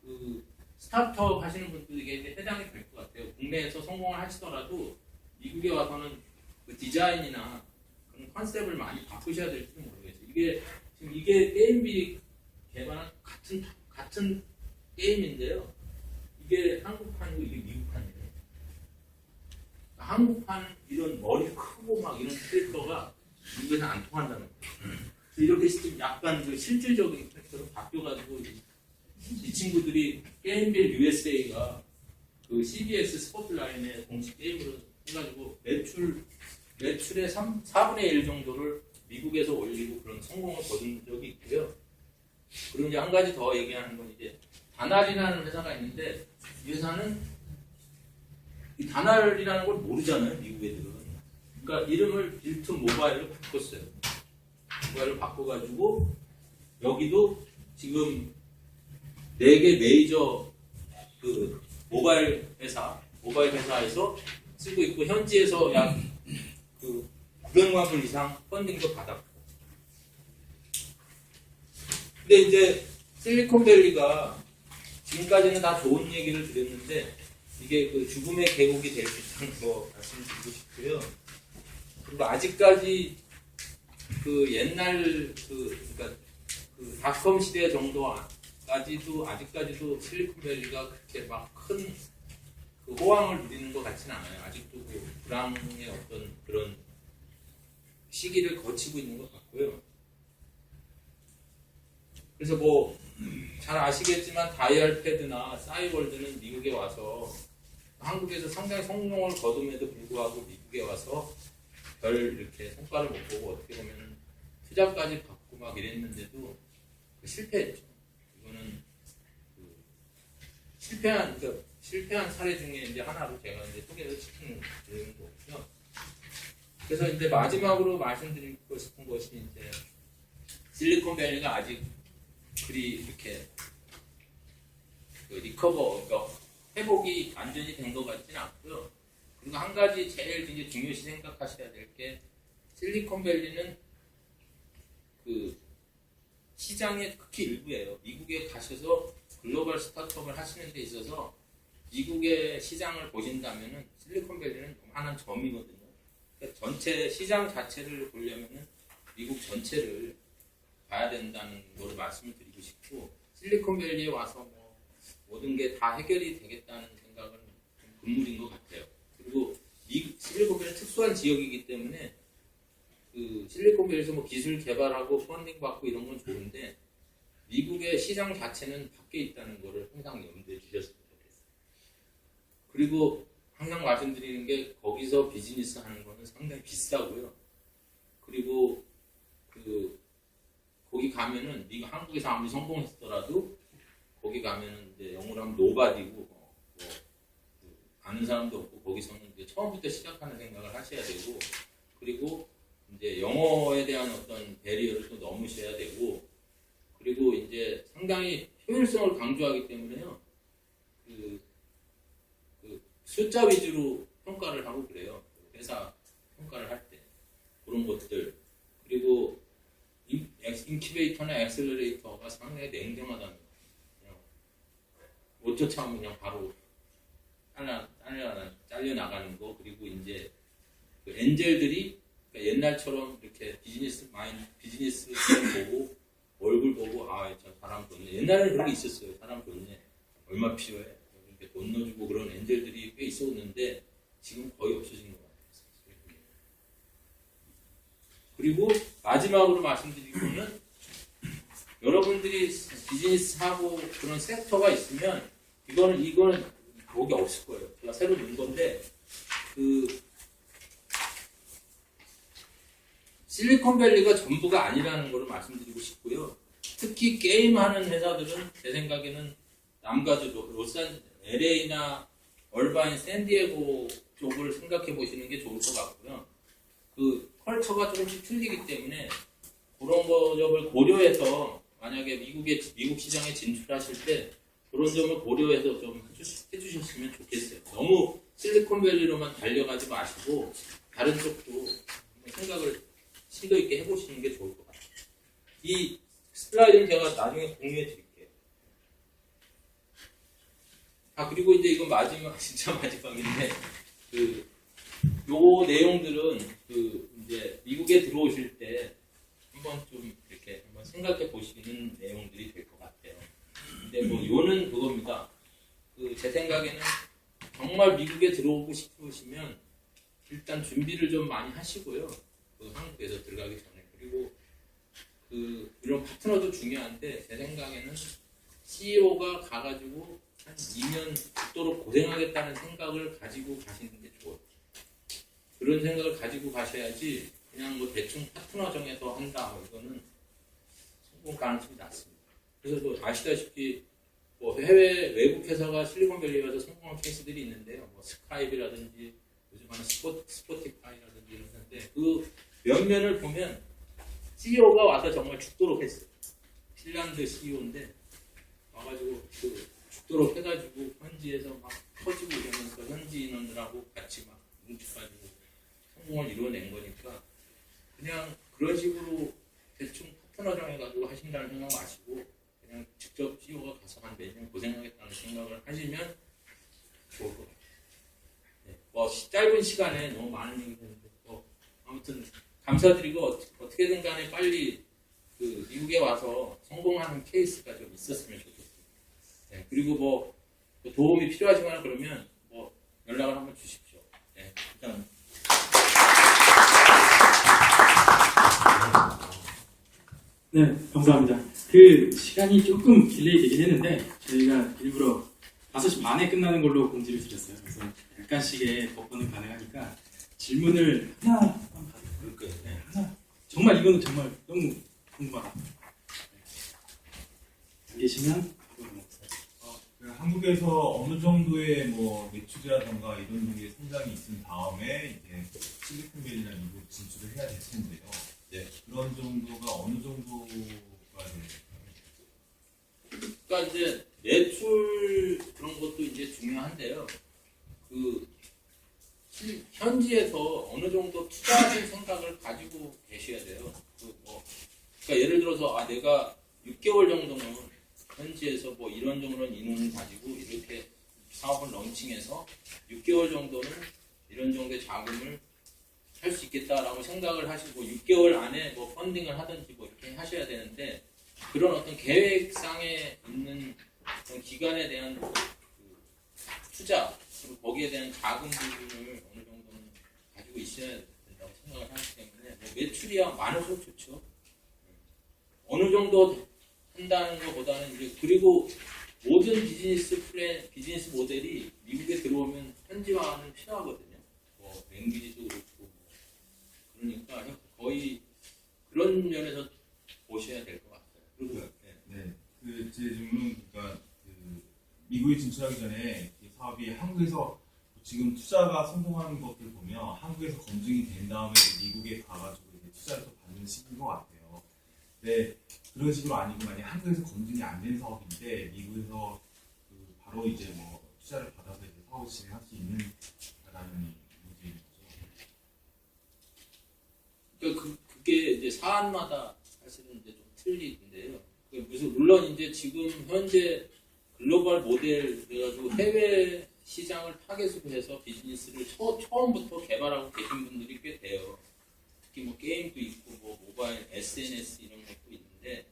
그 스타트업 하시는 분들에게 이제 해당이 될 것 같아요. 국내에서 성공을 하시더라도 미국에 와서는 그 디자인이나 그런 컨셉을 많이 바꾸셔야 될지는 모르겠어요. 이게 지금 이게 게임빌이 개발한 같은 게임인데요. 이게 한국판이고 이게 미국판이에요. 한국판 이런 머리 크고 막 이런 캐릭터가 미국에는 안 통한다는 거예요. 이렇게 좀 약간 그 실질적인 캐릭터로 바뀌어가지고 이 친구들이 게임빌 USA가 그 CBS 스포트라인의 공식 게임으로 해가지고 매출의 4분의 1 정도를 미국에서 올리고 그런 성공을 거둔 적이 있고요. 그리고 이제 한 가지 더 얘기하는 건 이제 다날이라는 회사가 있는데 이 회사는 이 다날이라는 걸 모르잖아요, 미국 애들은. 그러니까 이름을 빌트 모바일로 바꿨어요. 모바일로 바꿔가지고 여기도 지금 4개 메이저 그 모바일 회사에서 쓰고 있고 현지에서 약 그 900만 불 이상 펀딩도 받았고. 근데 이제 실리콘밸리가 지금까지는 다 좋은 얘기를 드렸는데 이게 그 죽음의 계곡이 될 수 있다는 거 말씀드리고 싶고요. 그리고 아직까지 그 옛날 그러니까 그 닷컴 시대 아직까지도 실리콘밸리가 그렇게 막 큰 그 호황을 누리는 것 같지는 않아요. 아직도 그 불황의 어떤 그런 시기를 거치고 있는 것 같고요. 그래서 뭐 잘 아시겠지만 다이얼패드나 싸이월드는 미국에 와서 한국에서 상당히 성공을 거둠에도 불구하고 미국에 와서 별 이렇게 성과를 못 보고 어떻게 보면 투자까지 받고 막 이랬는데도 실패했죠. 이거는 그 실패한 사례 중에 이제 하나로 제가 이제 소개를 시키는 거고요. 그래서 이제 마지막으로 말씀드리고 싶은 것이 이제 실리콘밸리가 아직 그리 이렇게 그러니까 회복이 완전히 된 것 같지는 않고요. 그리고 한 가지 제일 이제 중요시 생각하셔야 될 게 실리콘밸리는 그 시장의 극히 일부예요. 미국에 가셔서 글로벌 스타트업을 하시는 데 있어서 미국의 시장을 보신다면은 실리콘밸리는 요만한 점이거든요. 그러니까 전체 시장 자체를 보려면은 미국 전체를 봐야 된다는 걸 말씀을 드리고 싶고 실리콘밸리에 와서 뭐 모든 게 다 해결이 되겠다는 생각은 좀 금물인 것 같아요. 그리고 실리콘밸리는 특수한 지역이기 때문에 그 실리콘밸리에서 뭐 기술 개발하고 펀딩 받고 이런 건 좋은데 미국의 시장 자체는 밖에 있다는 거를 항상 염두에 두셨으면 좋겠어요. 그리고 항상 말씀드리는 게 거기서 비즈니스 하는 거는 상당히 비싸고요. 그리고 거기 가면은 네가 한국에서 아무리 성공했더라도 거기 가면은 이제 영어로 하면 노바디고 아는 사람도 없고 거기서는 이제 처음부터 시작하는 생각을 하셔야 되고 그리고 이제 영어에 대한 어떤 배리어를 또 넘으셔야 되고 그리고 이제 상당히 효율성을 강조하기 때문에요. 그 숫자 위주로 평가를 하고 그래요. 회사 평가를 할 때 그런 것들 그리고 인큐베이터나 엑셀러레이터가 상당히 냉정하다는 거예요. 5초 차면 그냥 바로 잘려 나가는 거 그리고 이제 그 엔젤들이 그러니까 옛날처럼 이렇게 비즈니스 보고 얼굴 보고 저 사람 좋네. 옛날에는 그런 게 있었어요. 사람 좋네. 얼마 필요해? 이렇게 돈 넣어주고 그런 엔젤들이 꽤 있었는데 지금 거의 없어진 것 같아요. 그리고 마지막으로 말씀드리고는 여러분들이 비즈니스 하고 그런 섹터가 있으면 이거는 거기 없을 거예요. 제가 새로 넣은 건데 실리콘밸리가 전부가 아니라는 걸 말씀드리고 싶고요. 특히 게임하는 회사들은 제 생각에는 남가주, LA나 얼바인, 샌디에고 쪽을 생각해 보시는 게 좋을 것 같고요. 그 컬처가 조금씩 틀리기 때문에 그런 것을 고려해서 만약에 미국 시장에 진출하실 때 그런 점을 고려해서 좀 해주셨으면 좋겠어요. 너무 실리콘밸리로만 달려가지 마시고 다른 쪽도 생각을 심도 있게 해보시는 게 좋을 것 같아요. 이 슬라이드는 제가 나중에 공유해 드릴게요. 그리고 이제 이건 마지막, 진짜 마지막인데, 요 내용들은 이제 미국에 들어오실 때 한번 좀 이렇게 한번 생각해 보시는 내용들이 될 것 같아요. 근데 뭐 요는 그겁니다. 제 생각에는 정말 미국에 들어오고 싶으시면 일단 준비를 좀 많이 하시고요. 한국에서 들어가기 전에. 그리고 이런 파트너도 중요한데 제 생각에는 CEO가 가가지고 한 2년 죽도록 고생하겠다는 생각을 가지고 가시는 게 좋아요. 그런 생각을 가지고 가셔야지 그냥 뭐 대충 파트너 정해서 한다 이거는 성공 가능성이 낮습니다. 그래서 또 아시다시피 뭐 해외 외국 회사가 실리콘밸리에 와서 성공한 케이스들이 있는데요. 뭐 스카이프라든지 요즘 하는 스포티파이라든지 이러는데 그 면면을 보면 CEO가 와서 정말 죽도록 했어요. 핀란드 CEO인데 와가지고 죽도록 해가지고 현지에서 막 터지고 이러면서 현지 인원들하고 같이 막 뭉쳐가지고 성공을 이루어낸 거니까 그냥 그런 식으로 대충 파트너 정해가지고 하신다는 생각 마시고 그냥 직접 CEO가 가서 한 몇 년 고생하겠다는 생각을 하시면 좋을 것 같아요. 네, 뭐 짧은 시간에 너무 많은 얘기를 했는데 아무튼 감사드리고 어떻게든 간에 빨리 미국에 와서 성공하는 케이스가 좀 있었으면 좋겠습니다. 네, 그리고 뭐 도움이 필요하시거나 그러면 뭐 연락을 한번 주십시오. 네, 일단 네, 감사합니다. 시간이 조금 딜레이 되긴 했는데 저희가 일부러 5시 반에 끝나는 걸로 공지를 드렸어요. 그래서 약간씩의 버퍼는 가능하니까 질문을 하나 받을까요? 네, 하나. 정말 이거는 정말 너무 궁금하다. 네. 안 계시면 한국에서 어느 정도의 뭐 매출이라던가 이런 종류의 성장이 있은 다음에 이제 실리콘밸리나 미국 진출을 해야 될 텐데요. 네. 그런 정도가 어느 정도가 될까요? 그러니까 이제 매출 그런 것도 이제 중요한데요. 현지에서 어느 정도 투자하실 생각을 가지고 계셔야 돼요. 그러니까 예를 들어서 내가 6개월 정도는 현지에서 뭐 이런 정도는 인원을 가지고 이렇게 사업을 런칭해서 6개월 정도는 이런 정도의 자금을 할 수 있겠다라고 생각을 하시고 6개월 안에 뭐 펀딩을 하든지 뭐 이렇게 하셔야 되는데 그런 어떤 계획상에 있는 그런 기간에 대한 투자 그리고 거기에 대한 자금 부분을 어느 정도는 가지고 있어야 된다고 생각을 하기 때문에 뭐 매출이야 많을수록 좋죠. 어느 정도 한다는 것보다는 이제 그리고 모든 비즈니스 모델이 미국에 들어오면 현지화는 필요하거든요. 뭐 랭귀지도 그렇고 그러니까 거의 그런 면에서 보셔야 될 것 같아요. 그리고 네. 제 질문은 그러니까 미국에 진출하기 전에 이 사업이 한국에서 지금 투자가 성공하는 것들 보면 한국에서 검증이 된 다음에 미국에 가가지고 이제 투자를 또 받는 식인 것 같아요. 네, 그런 식으로 아니고 만약 한국에서 검증이 안 된 사업인데 미국에서 바로 이제 뭐 투자를 받아서 이제 사업을 진행할 수 있는 라는 문제인 거죠. 그게 이제 사안마다 사실은 이제 좀 틀리는데요. 물론 이제 지금 현재 글로벌 모델 그래가지고 해외 시장을 타겟으로 해서 비즈니스를 처음부터 개발하고 계신 분들이 꽤 돼요. 특히 뭐 게임도 있고 뭐 모바일, SNS 이런 것도 있는데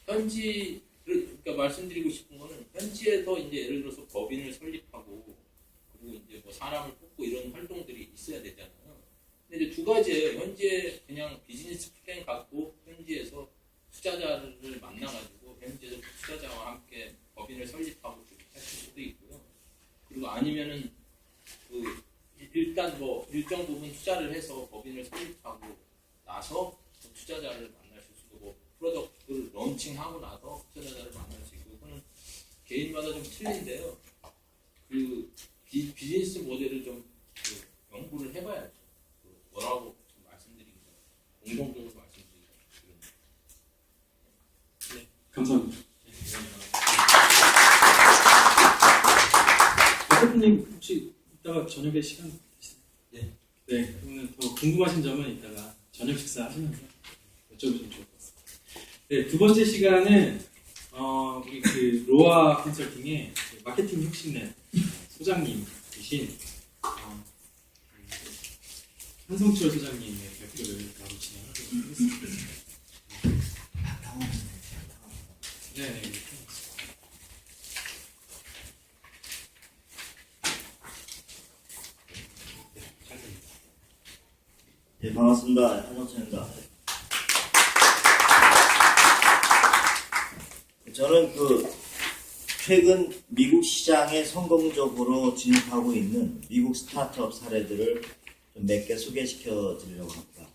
현지 그러니까 말씀드리고 싶은 거는 현지에서 이제 예를 들어서 법인을 설립하고 그리고 이제 뭐 사람을 뽑고 이런 활동들이 있어야 되잖아요. 근데 이제 두 가지예요. 현지에 그냥 비즈니스 플랜 갖고 현지에서 투자자를 만나가지고 현지에서 투자자와 함께 법인을 설립하고 그렇게 하실 수도 있고요. 그리고 아니면은 일단 뭐 일정 부분 투자를 해서 법인을 설립하고 나서 투자자를 만나실 수도 뭐 프로덕트를 런칭하고 나서 투자자를 만날 수 있고 그거는 개인마다 좀 틀린데요. 비즈니스 모델을 좀 연구를 해봐야죠. 뭐라고 좀 말씀드리기 전에 공동적으로 말씀드리기 전에. 감사합니다. 네. 이따가 저녁에 시간 네. 네, 그러면 더 궁금하신 점은 이따가 저녁 식사 하시면서 여쭤보시면 좋을 것 같습니다. 네, 두 번째 시간은 우리 그 로아 컨설팅의 그 마케팅 혁신넷 소장님이신 한성철 소장님의 발표를 바로 진행하도록 하겠습니다. 네, 네. 네, 반갑습니다. 한정철입니다. 저는 최근 미국 시장에 성공적으로 진입하고 있는 미국 스타트업 사례들을 좀 몇 개 소개시켜 드리려고 합니다.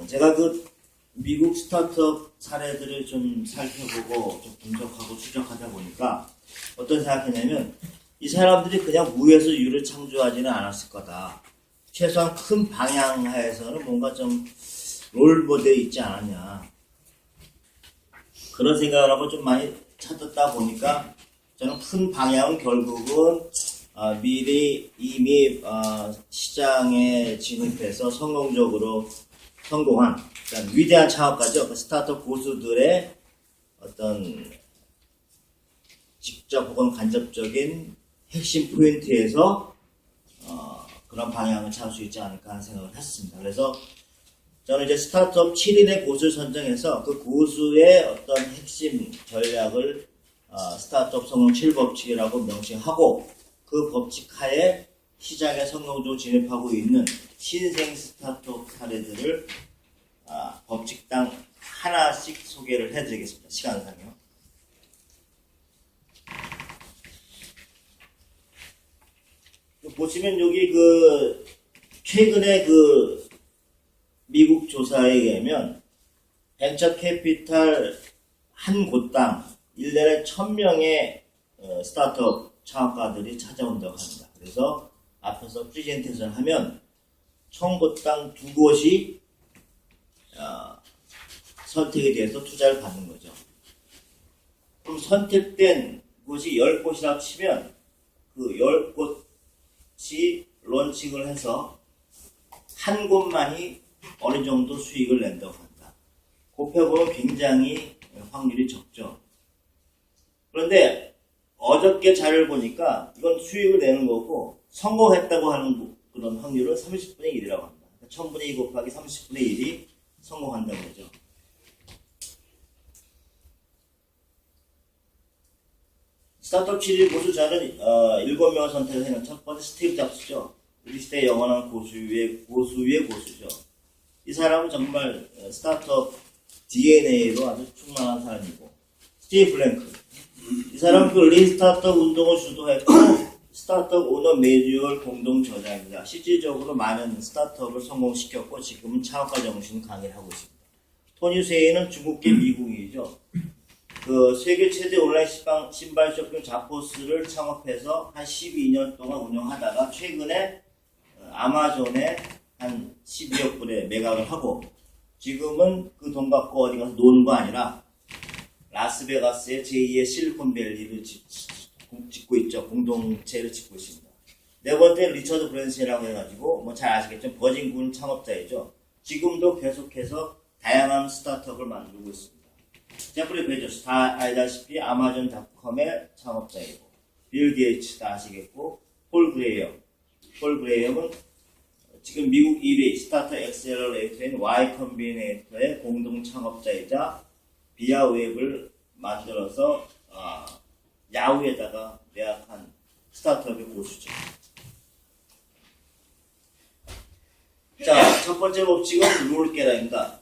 제가 미국 스타트업 사례들을 좀 살펴보고 좀 분석하고 추적하다 보니까 어떤 생각했냐면 이 사람들이 그냥 무에서 유를 창조하지는 않았을 거다. 최소한 큰 방향하에서는 뭔가 좀 롤모델이 있지 않았냐. 그런 생각을 하고 좀 많이 찾았다 보니까 저는 큰 방향은 결국은 미리 이미 시장에 진입해서 성공적으로 성공한 그러니까 위대한 창업가죠. 스타트업 고수들의 어떤 직접 혹은 간접적인 핵심 포인트에서 그런 방향을 찾을 수 있지 않을까 하는 생각을 했습니다. 그래서 저는 이제 스타트업 7인의 고수를 선정해서 그 고수의 어떤 핵심 전략을 스타트업 성공 7법칙이라고 명칭하고 그 법칙 하에 시장에 성공적으로 진입하고 있는 신생 스타트업 사례들을 법칙당 하나씩 소개를 해드리겠습니다. 시간상요. 보시면 여기 최근에 미국 조사에 의하면 벤처 캐피탈 한 곳당 1년에 1000명의 스타트업 창업가들이 찾아온다고 합니다. 그래서 앞에서 프리젠테이션 하면 1000곳당 2곳이 선택에 대해서 투자를 받는 거죠. 그럼 선택된 곳이 10곳이라고 치면 그 10곳이 론칭을 해서 한 곳만이 어느 정도 수익을 낸다고 한다. 곱해보면 굉장히 확률이 적죠. 그런데 어저께 자료를 보니까 이건 수익을 내는 거고 성공했다고 하는 그런 확률은 30분의 1이라고 합니다. 1000분의 2 곱하기 30분의 1이 성공한다는 거죠. 스타트업 7일 고수 저는 7명을 선택을 했는 첫 번째 스티브 잡스죠. 우리 시대의 영원한 고수의 고수죠. 이 사람은 정말 스타트업 DNA로 아주 충만한 사람이고 스티브 블랭크 이 사람은 린 스타트업 운동을 주도했고 스타트업 오너 매뉴얼 공동 저자입니다. 실질적으로 많은 스타트업을 성공시켰고 지금은 창업가 정신 강의를 하고 있습니다. 토니 세이는 중국계 미국인이죠. 세계 최대 온라인 신발 쇼핑 자포스를 창업해서 한 12년 동안 운영하다가 최근에 아마존에 한 12억 불에 매각을 하고 지금은 그 돈 갖고 어디 가서 노는 거 아니라 라스베가스의 제2의 실리콘밸리를 짓고 있죠. 공동체를 짓고 있습니다. 네 번째 리처드 브랜슨이라고 해가지고 잘 아시겠죠. 버진군 창업자이죠. 지금도 계속해서 다양한 스타트업을 만들고 있습니다. 제프리 베조스 다 알다시피 아마존닷컴의 창업자이고 빌 게이츠 다 아시겠고 폴 그레이엄은 지금 미국 1위 스타트 엑셀러레이터인 Y 컴비네이터의 공동 창업자이자 비아웹을 만들어서 야후에다가 매각한 스타트업의 고수죠. 자, 첫 번째 법칙은 룰을 깨라입니다.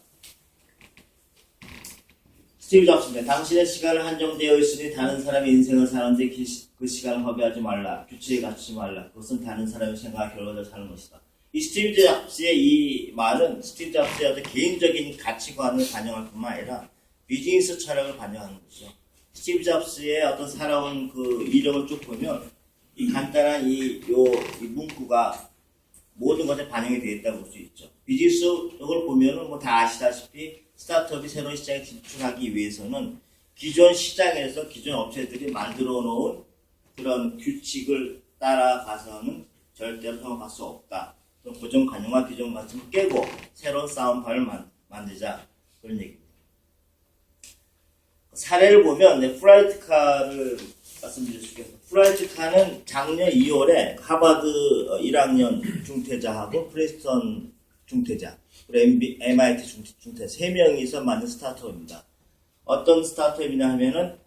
스티브 잡스입니다. 당신의 시간은 한정되어 있으니 다른 사람의 인생을 사는데 그 시간을 허비하지 말라. 규칙에 갖추지 말라. 그것은 다른 사람의 생각과 결과를 사는 것이다. 이 스티브 잡스의 이 말은 스티브 잡스의 어떤 개인적인 가치관을 반영할 뿐만 아니라 비즈니스 철학을 반영하는 것이죠. 스티브 잡스의 어떤 살아온 이력을 쭉 보면 이 간단한 이 문구가 모든 것에 반영이 되어 있다고 볼 수 있죠. 비즈니스적으로 보면은 다 아시다시피 스타트업이 새로운 시장에 진출하기 위해서는 기존 시장에서 기존 업체들이 만들어 놓은 그런 규칙을 따라가서는 절대로 성공할 수 없다. 고정 관념과 기존 관점을 깨고 새로운 싸움판을 만들자. 그런 얘기입니다. 사례를 보면 프라이트카를 말씀드릴 수 있겠습니다. 프라이트카는 작년 2월에 하버드 1학년 중퇴자하고 프린스턴 중퇴자, 그리고 MIT 중퇴자 3명이서 만든 스타트업입니다. 어떤 스타트업이냐 하면은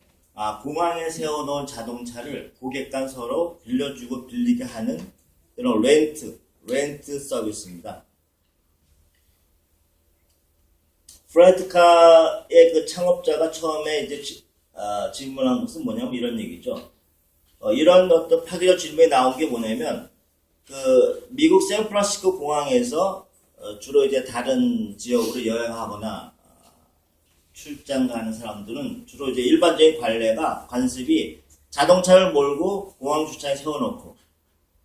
공항에 세워놓은 자동차를 고객 간 서로 빌려주고 빌리게 하는 이런 렌트 서비스입니다. 프라이트카의 그 창업자가 처음에 이제 질문한 것은 뭐냐면 이런 얘기죠. 이런 어떤 파괴적 질문이 나온 게 뭐냐면, 미국 샌프란시스코 공항에서 주로 이제 다른 지역으로 여행하거나 출장 가는 사람들은 주로 이제 일반적인 관습이 자동차를 몰고 공항 주차에 세워놓고,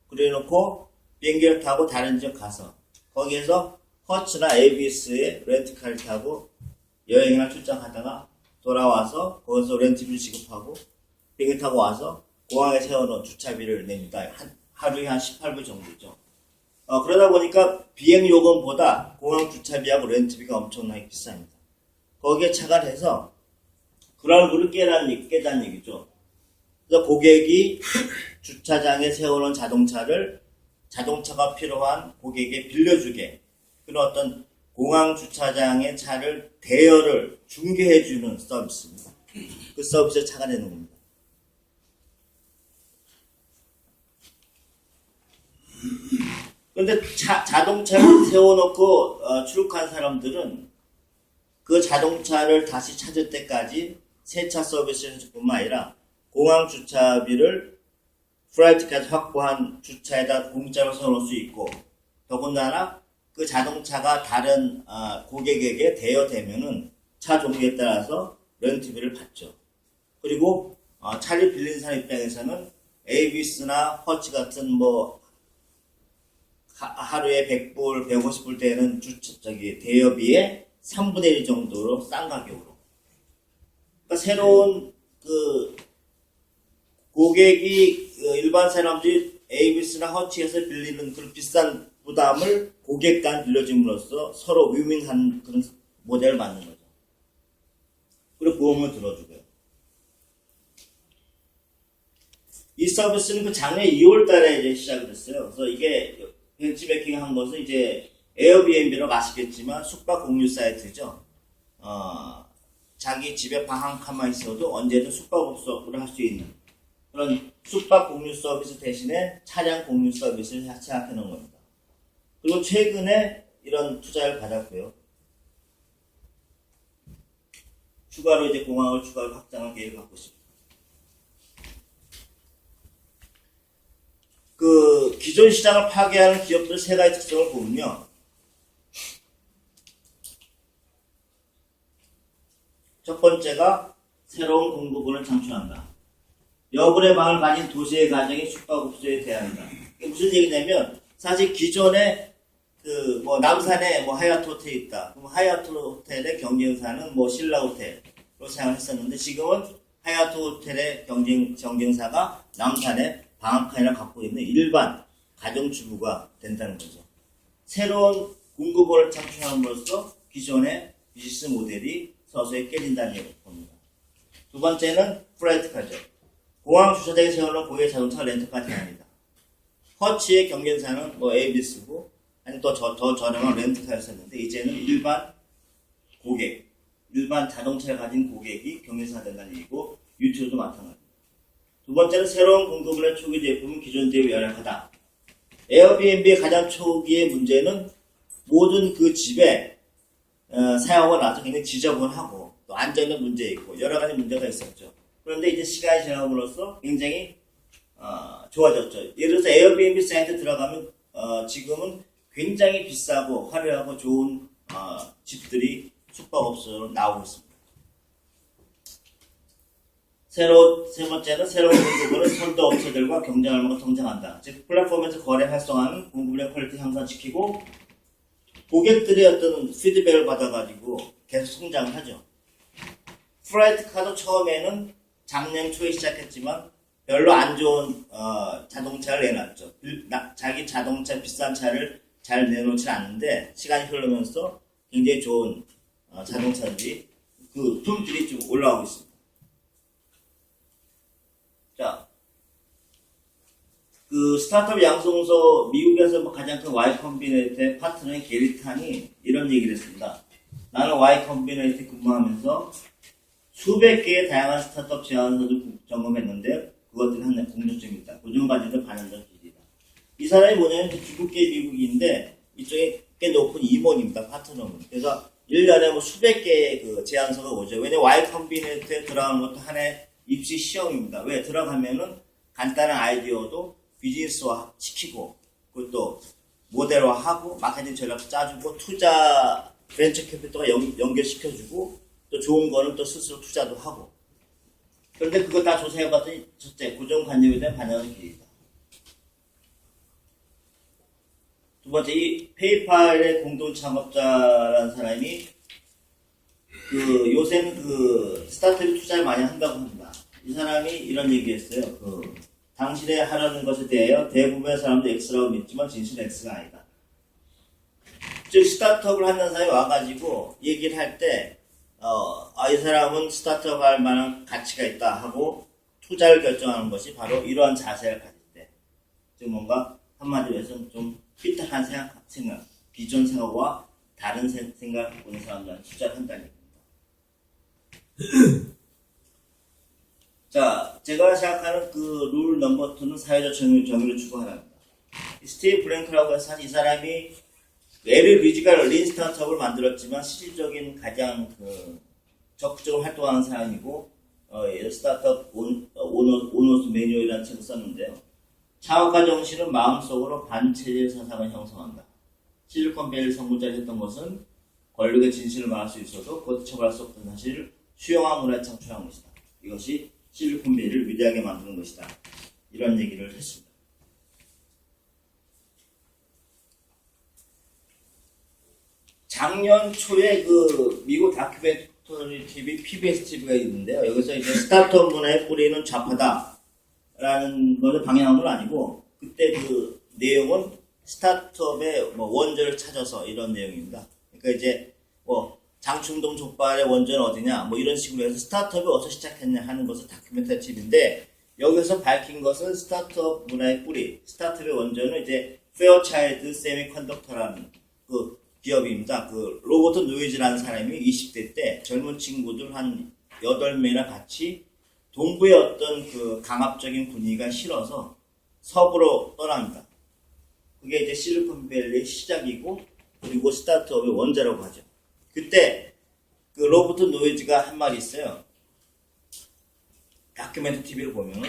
그래놓고 비행기를 타고 다른 지역 가서 거기에서 허츠나 에이비스의 렌트카를 타고 여행이나 출장하다가 돌아와서 거기서 렌트비를 지급하고 비행기 타고 와서 공항에 세워놓은 주차비를 냅니다. 하루에 한 18불 정도죠. 그러다 보니까 비행 요금보다 공항 주차비하고 렌트비가 엄청나게 비쌉니다. 거기에 착안해서 그런 깨자는 얘기죠. 그래서 고객이 주차장에 세워놓은 자동차가 필요한 고객에게 빌려주게, 그런 어떤 공항 주차장의 차를 대여를 중개해주는 서비스입니다. 그 서비스에 착안해놓은 겁니다. 그런데 자동차를 세워놓고 출국한 사람들은 그 자동차를 다시 찾을 때까지 세차 서비스를 해줄 뿐만 아니라 공항 주차비를 프라이트까지 확보한 주차에다 공짜로 세워놓을 수 있고, 더군다나 그 자동차가 다른 고객에게 대여되면은 차 종류에 따라서 렌트비를 받죠. 그리고 차를 빌린 사람 입장에서는 에이비스나 허치 같은 하루에 100불, 150불 되는 대여비의 3분의 1 정도로 싼 가격으로. 그러니까 새로운 고객이 일반 사람들이 에이비스나 허치에서 빌리는 그런 비싼 부담을 고객 간 빌려줌으로써 서로 윈윈한 그런 모델을 만든 거죠. 그리고 보험을 들어주고요. 이 서비스는 작년 2월 달에 이제 시작을 했어요. 그래서 이게 벤치매킹 한 것은 이제 에어비앤비라고 아시겠지만 숙박 공유 사이트죠. 자기 집에 방 한 칸만 있어도 언제든 숙박업소를 할 수 있는 그런 숙박 공유 서비스 대신에 차량 공유 서비스를 시작해 놓은 겁니다. 그리고 최근에 이런 투자를 받았고요. 추가로 이제 공항을 추가로 확장할 계획을 갖고 있습니다. 기존 시장을 파괴하는 기업들 세 가지 특성을 보면요. 첫 번째가 새로운 공급원을 창출한다. 여분의 방을 가진 도시의 가정이 숙박업소에 대한다. 이게 무슨 얘기냐면, 사실 기존에 남산에 하얏트 호텔이 있다. 그럼 하얏트 호텔의 경쟁사는 신라 호텔로 사용했었는데, 지금은 하얏트 호텔의 경쟁사가 남산에 방 한 칸이나 갖고 있는 일반 가정주부가 된다는 거죠. 새로운 공급원을 창출함으로써 기존의 비즈니스 모델이 서서히 깨진다는 겁니다. 두 번째는 프라이트카죠. 공항 주차장에 세워놓은 고객 자동차 렌터카 제한이다. 허치의 경쟁사는 에이비스고, 아니 더 저렴한 렌트카였었는데, 이제는 일반 자동차를 가진 고객이 경쟁사가 된다는 얘기고, 유튜브도 마찬가지입니다. 두 번째는 새로운 공급원의 초기 제품은 기존 대비 열악하다. 에어비앤비의 가장 초기의 문제는 모든 그 집에 사용하고 나서 굉장히 지저분하고 또 안전의 문제 있고 여러 가지 문제가 있었죠. 그런데 이제 시간이 지남으로써 굉장히 좋아졌죠. 예를 들어서 에어비앤비 사이트 들어가면 지금은 굉장히 비싸고 화려하고 좋은 집들이 숙박업소로 나오고 있습니다. 세 번째는 새로운 공급원은 선도업체들과 경쟁하면서 성장한다. 즉 플랫폼에서 거래 활성화는 공급원의 퀄리티 향상시키고 고객들의 어떤 피드백을 받아가지고 계속 성장을 하죠. 프라이트카도 처음에는 작년 초에 시작했지만 별로 안 좋은 자동차를 내놨죠. 자기 자동차 비싼 차를 잘 내놓지 않는데 시간이 흐르면서 굉장히 좋은 자동차들이 그 품질이 좀 올라오고 있습니다. 자, 그 스타트업 양성소 미국에서 뭐 가장 큰 Y 컴비네이터의 파트너인 게리탄이 이런 얘기를 했습니다. 나는 Y 컴비네이터에 근무하면서 수백 개의 다양한 스타트업 제안서를 점검했는데 그것들이 하나의 공통점이 있다. 고정관리도 반영된 기질이다. 이 사람이 뭐냐면 중국계 미국인데 이쪽에 꽤 높은 임원입니다. 파트너는. 그래서 1년에 뭐 수백 개의 그 제안서가 오죠. 왜냐면 Y 컴비네이터에 들어가는 것도 하나의 입시 시험입니다. 왜? 들어가면은 간단한 아이디어도 비즈니스화 시키고 그것도 모델화하고 마케팅 전략도 짜주고 투자 벤처 캐피털과 연결시켜주고 또 좋은 거는 또 스스로 투자도 하고 그런데 그거 다 조사해봤더니 첫째 고정관념에 대한 반영의 길이다. 두 번째 이 페이팔의 공동 창업자라는 사람이 그 요새는 그 스타트업에 투자를 많이 한다고 합니다. 이 사람이 이런 얘기했어요. 당신의 하라는 것에 대하여 대부분의 사람들이 X라고 믿지만 진실은 X가 아니다. 즉 스타트업을 하는 사람이 와가지고 얘기를 할 때 이 사람은 스타트업 할 만한 가치가 있다 하고 투자를 결정하는 것이 바로 이러한 자세를 가질 때. 즉 뭔가 한마디로 해서 좀 삐딱한 생각, 기존 생각과 다른 생각을 갖고 있는 사람들한테 투자를 한다는 얘기입니다. 자, 제가 생각하는 그 룰 넘버 2는 사회적 정의를 추구하랍니다. 스티브 브랭크라고 해서 사실 이 사람이 에리 리지가 린 스타트업을 만들었지만 실질적인 가장 적극적으로 활동하는 사람이고 스타트업 오너스 매뉴얼이라는 책을 썼는데요. 창업가 정신은 마음속으로 반체제 사상을 형성한다. 실리콘밸리 선구자를 했던 것은 권력의 진실을 말할 수 있어도 그것도 처벌할 수 없던 사실을 수용한 문화를 창출한 것이다. 이것이 실리콘밸리를 위대하게 만드는 것이다. 이런 얘기를 했습니다. 작년 초에 그 미국 다큐멘터리 TV, PBS TV가 있는데요. 여기서 이제 스타트업 문화의 뿌리는 좌파다라는 것을 방향한 건 아니고 그때 그 내용은 스타트업의 뭐 원조를 찾아서 이런 내용입니다. 그러니까 이제 뭐 장충동 족발의 원조는 어디냐 뭐 이런 식으로 해서 스타트업이 어디서 시작했냐 하는 것을 다큐멘터리 TV인데 여기서 밝힌 것은 스타트업 문화의 뿌리, 스타트업의 원조는 이제 페어차일드 세미컨덕터라는 그 기업입니다. 그 로버트 노이즈라는 사람이 20대 때 젊은 친구들 한 8명이나 같이 동부의 어떤 그 강압적인 분위기가 싫어서 서부로 떠납니다. 그게 이제 실리콘밸리의 시작이고 그리고 스타트업의 원자라고 하죠. 그때 그 로버트 노이즈가 한 말이 있어요. 다큐멘터리 TV를 보면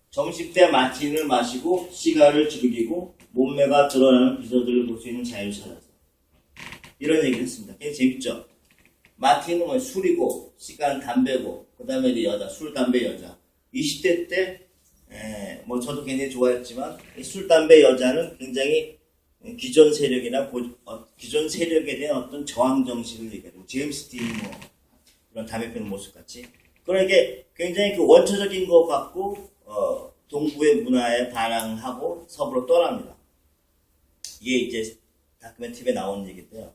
점심때 마틴을 마시고 시가를 즐기고 몸매가 드러나는 비서들을 볼 수 있는 자유를 찾아서 이런 얘기를 했습니다. 굉장히 재밌죠? 마틴은 뭐 술이고 시가는 담배고 그 다음에 이제 여자, 술, 담배, 여자 20대 때 뭐 저도 굉장히 좋아했지만 술, 담배, 여자는 굉장히 기존 세력이나 기존 세력에 대한 어떤 저항 정신을 얘기하고 제임스 딘 뭐 이런 담배 피는 모습 같이 그러니까 굉장히 그 원초적인 것 같고 동부의 문화에 반항하고 서부로 떠납니다. 이게 이제 다큐멘터리 TV에 나오는 얘기인데요.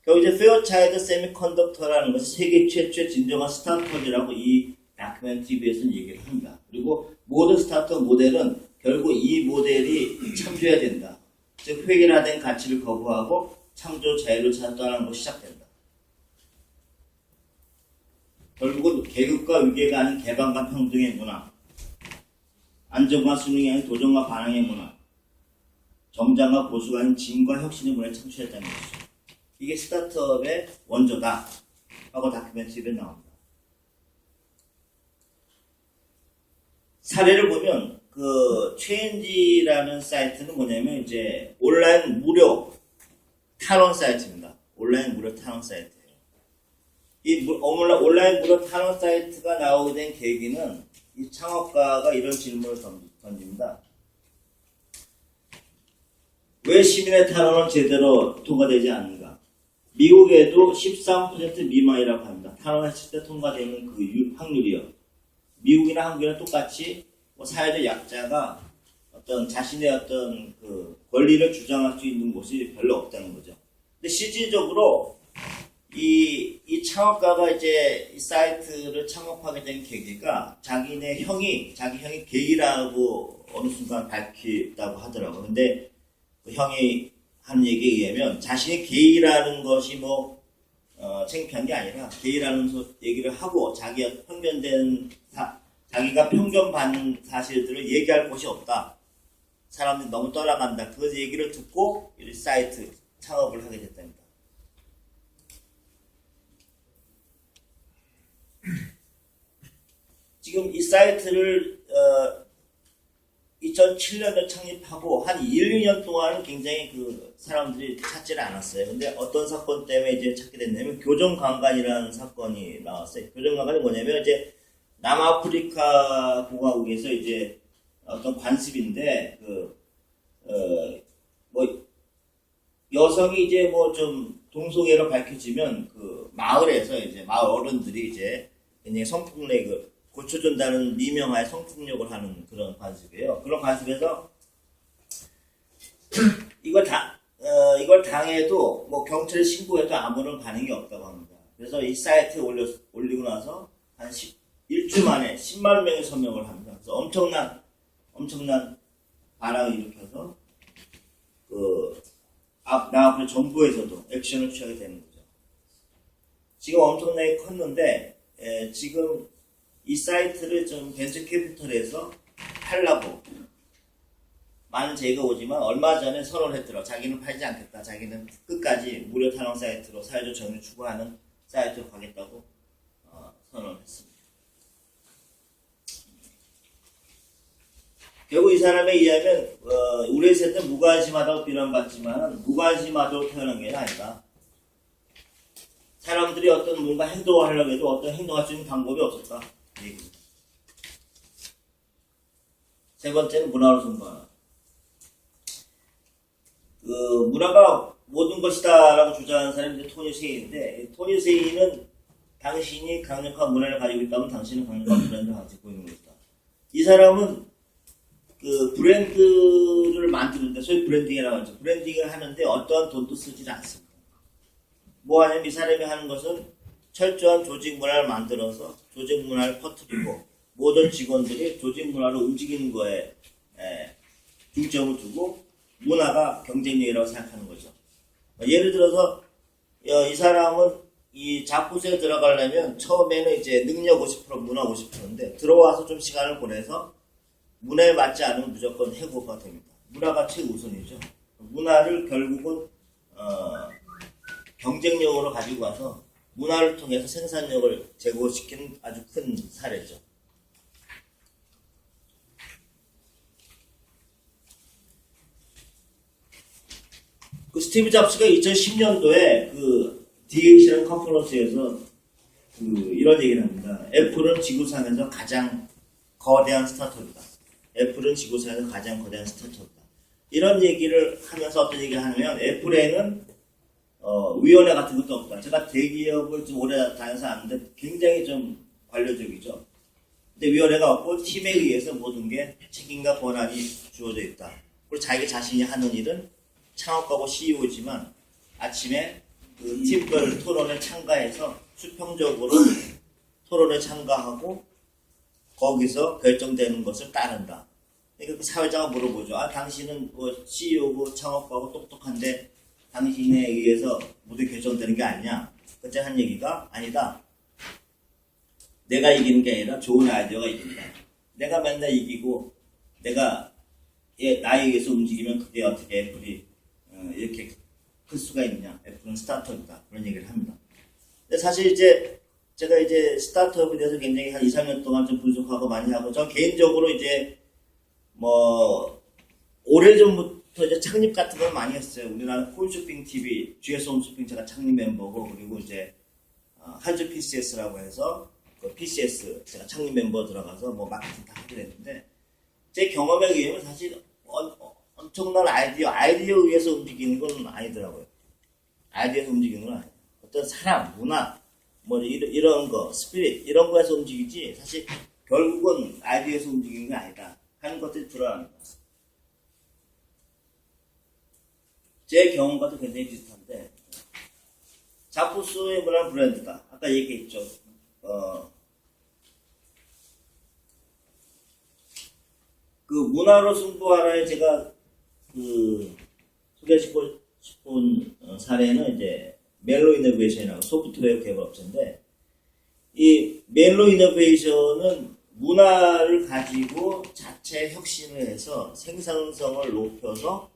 결국 이제 페어차일드 세미컨덕터라는 것이 세계 최초의 진정한 스타트업이라고 이 다큐멘터리 TV에서는 얘기를 합니다. 그리고 모든 스타트업 모델은 결국 이 모델이 참조해야 된다. 즉 획일화된 가치를 거부하고 창조 자유를 찾아가는 것이 시작된다. 결국은 계급과 위계가 아닌 개방과 평등의 문화, 안정과 순응이 아닌 도전과 반항의 문화, 정장과 보수가 아닌 진과 혁신의 문화를 창출했다는 것이죠. 이게 스타트업의 원조다 하고 다큐멘터리에 나옵니다. 사례를 보면 그 체인지라는 사이트는 뭐냐면 이제 온라인 무료 탈원 사이트입니다. 온라인 무료 탈원 사이트예요. 이 온라인 무료 탈원 사이트가 나오게 된 계기는 이 창업가가 이런 질문을 던집니다. 왜 시민의 탈원은 제대로 통과되지 않는가? 미국에도 13% 미만이라고 합니다. 탈원했을 때 통과되는 그 확률이요. 미국이나 한국이나 똑같이 뭐 사회적 약자가 어떤 자신의 어떤 그 권리를 주장할 수 있는 곳이 별로 없다는 거죠. 근데 실질적으로 이 창업가가 이제 이 사이트를 창업하게 된 계기가 자기 형이 게이라고 어느 순간 밝혔다고 하더라고요. 근데 그 형이 하는 얘기에 의하면 자신이 게이라는 것이 뭐 창피한 게 아니라 게이라는 얘기를 하고 자기가 편견받는 사실들을 얘기할 곳이 없다. 사람들이 너무 떠나간다. 그 얘기를 듣고 이 사이트 창업을 하게 됐답니다. 지금 이 사이트를 2007년에 창립하고 한 1, 2년 동안은 굉장히 그 사람들이 찾지를 않았어요. 근데 어떤 사건 때문에 이제 찾게 됐냐면 교정강간이라는 사건이 나왔어요. 교정강간이 뭐냐면 이제 남아프리카 공화국에서 이제 어떤 관습인데 뭐 여성이 이제 뭐 좀 동성애로 밝혀지면 그 마을에서 이제 마을 어른들이 이제 굉장히 성폭력을 고쳐준다는 미명하에 성폭력을 하는 그런 관습이에요. 그런 관습에서 이걸 당해도 뭐 경찰에 신고해도 아무런 반응이 없다고 합니다. 그래서 이 사이트에 올리고 나서 한 일주 만에 10만 명이 서명을 합니다. 그래서 엄청난 반항을 일으켜서 앞으로 정부에서도 액션을 취하게 되는 거죠. 지금 엄청나게 컸는데 지금 이 사이트를 좀 벤처 캐피털에서 팔라고 많은 제의가 오지만 얼마 전에 선언을 했더라고. 자기는 팔지 않겠다. 자기는 끝까지 무료 탄원 사이트로 사회적 정의를 추구하는 사이트로 가겠다고 선언을 했습니다. 결국 이 사람에 의하면 우리 세대는 무관심하다고 비난받지만 무관심하다고 태어난 게 아니다. 사람들이 어떤 뭔가 행동을 하려고 해도 어떤 행동할 수 있는 방법이 없었다. 세 번째는 문화로 승부하는. 문화가 모든 것이다라고 주장하는 사람이 이제 토니 세이인데, 토니 세이는 당신이 강력한 문화를 가지고 있다면 당신은 강력한 브랜드를 가지고 있는 것이다. 이 사람은 그 브랜드를 만드는데, 소위 브랜딩이라고 하죠. 브랜딩을 하는데 어떠한 돈도 쓰지 않습니다. 뭐 하냐면 이 사람이 하는 것은 철저한 조직 문화를 만들어서 조직 문화를 퍼뜨리고 모든 직원들이 조직 문화를 움직이는 거에 중점을 두고 문화가 경쟁력이라고 생각하는 거죠. 예를 들어서 이 사람은 이 자쿠스에 들어가려면 처음에는 이제 능력 50%, 문화 50%인데 들어와서 좀 시간을 보내서 문화에 맞지 않으면 무조건 해고가 됩니다. 문화가 최우선이죠. 문화를 결국은 경쟁력으로 가지고 와서 문화를 통해서 생산력을 제고시키는 아주 큰 사례죠. 그 스티브 잡스가 2010년도에 그 DH라는 컨퍼런스에서 이런 얘기를 합니다. 애플은 지구상에서 가장 거대한 스타트업이다. 애플은 지구상에서 가장 거대한 스타트업이다. 이런 얘기를 하면서 어떤 얘기를 하냐면 애플에는 위원회 같은 것도 없다. 제가 대기업을 좀 오래 다녀서 아는데 굉장히 좀 관료적이죠. 근데 위원회가 없고 팀에 의해서 모든 게 책임과 권한이 주어져 있다. 그리고 자기 자신이 하는 일은 창업가고 CEO지만 아침에 그 팀별 토론에 참가해서 수평적으로 토론에 참가하고 거기서 결정되는 것을 따른다. 그러니까 그 사회자가 물어보죠. 당신은 뭐 CEO고 창업가고 똑똑한데 당신에 의해서 모두 결정되는 게 아니냐? 그때 한 얘기가 아니다. 내가 이기는 게 아니라 좋은 아이디어가 이긴다. 내가 맨날 이기고 내가 나에 의해서 움직이면 그게 어떻게 애플이 이렇게 클 수가 있냐? 애플은 스타트업이다. 그런 얘기를 합니다. 근데 사실 이제 제가 이제 스타트업에 대해서 굉장히 한 2, 3년 동안 좀 분석하고 많이 하고 전 개인적으로 이제 뭐 오래전부터 이제 창립 같은 걸 많이 했어요. 우리나라 홈쇼핑 TV, GS 홈쇼핑 제가 창립 멤버고 그리고 이제 한주 PCS라고 해서 그 PCS 제가 창립 멤버 들어가서 뭐 마케팅 다 하게 됐는데 제 경험에 의하면 사실 엄청난 아이디어에 의해서 움직이는 건 아니더라고요. 아이디어에서 움직이는 건 아니에요. 어떤 사람, 문화, 뭐 이런 거, 스피릿 이런 거에서 움직이지 사실 결국은 아이디어에서 움직이는 게 아니다 하는 것들이 드러납니다. 제 경험과도 굉장히 비슷한데, 자포스의 문화 브랜드다. 아까 얘기했죠. 그 문화로 승부하라에 제가 소개시키고 싶은 사례는 이제 멜로 이노베이션이라고 소프트웨어 개발업체인데, 이 멜로 이노베이션은 문화를 가지고 자체 혁신을 해서 생산성을 높여서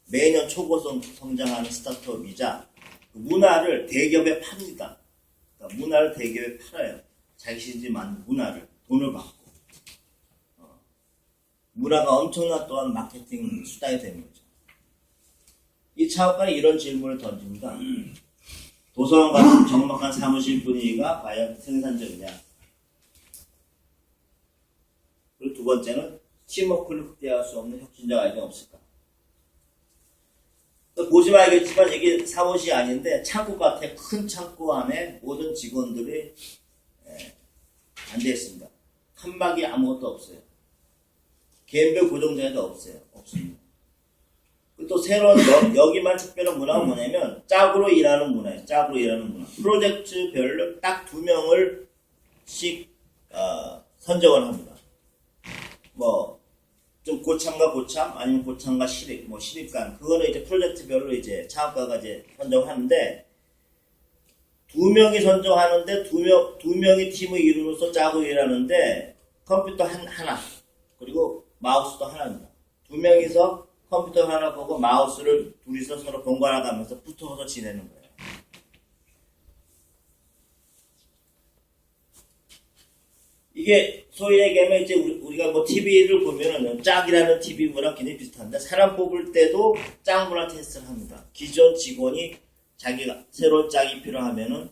매년 초고속 성장하는 스타트업이자 문화를 대기업에 팝니다. 그러니까 문화를 대기업에 팔아요. 자신들이 만든 문화를 돈을 받고. 문화가 엄청난 또한 마케팅 수단이 되는 거죠. 이 창업가는 이런 질문을 던집니다. 도서관 같은 적막한 사무실 분위기가 과연 생산적이냐? 그리고 두 번째는 팀워크를 극대화할 수 없는 혁신적 아이디어가 없을까? 보시면 알겠지만 이게 사무실이 아닌데 창고 같아. 큰 창고 안에 모든 직원들이 앉아 있습니다. 칸막이 아무것도 없어요. 개인별 고정자리도 없어요. 없습니다. 또 새로운 여기만 특별한 문화가 뭐냐면 짝으로 일하는 문화예요. 짝으로 일하는 문화. 프로젝트별로 딱 2명을씩 선정을 합니다. 뭐 좀 고참과 고참 아니면 고참과 실입, 뭐 실입관 그거는 이제 프로젝트별로 이제 창업가가 이제 선정하는데 2명이 선정하는데 두 명이 팀을 이루면서 짝으로 일하는데 컴퓨터 하나 그리고 마우스도 하나입니다. 2명이서 컴퓨터 하나 보고 마우스를 둘이서 서로 번갈아 가면서 붙어서 지내는 거예요. 이게 소위 얘기하면 이제 우리가 뭐 TV를 보면은 짝이라는 TV 문화랑 굉장히 비슷한데 사람 뽑을 때도 짝 문화 테스트를 합니다. 기존 직원이 자기가 새로운 짝이 필요하면은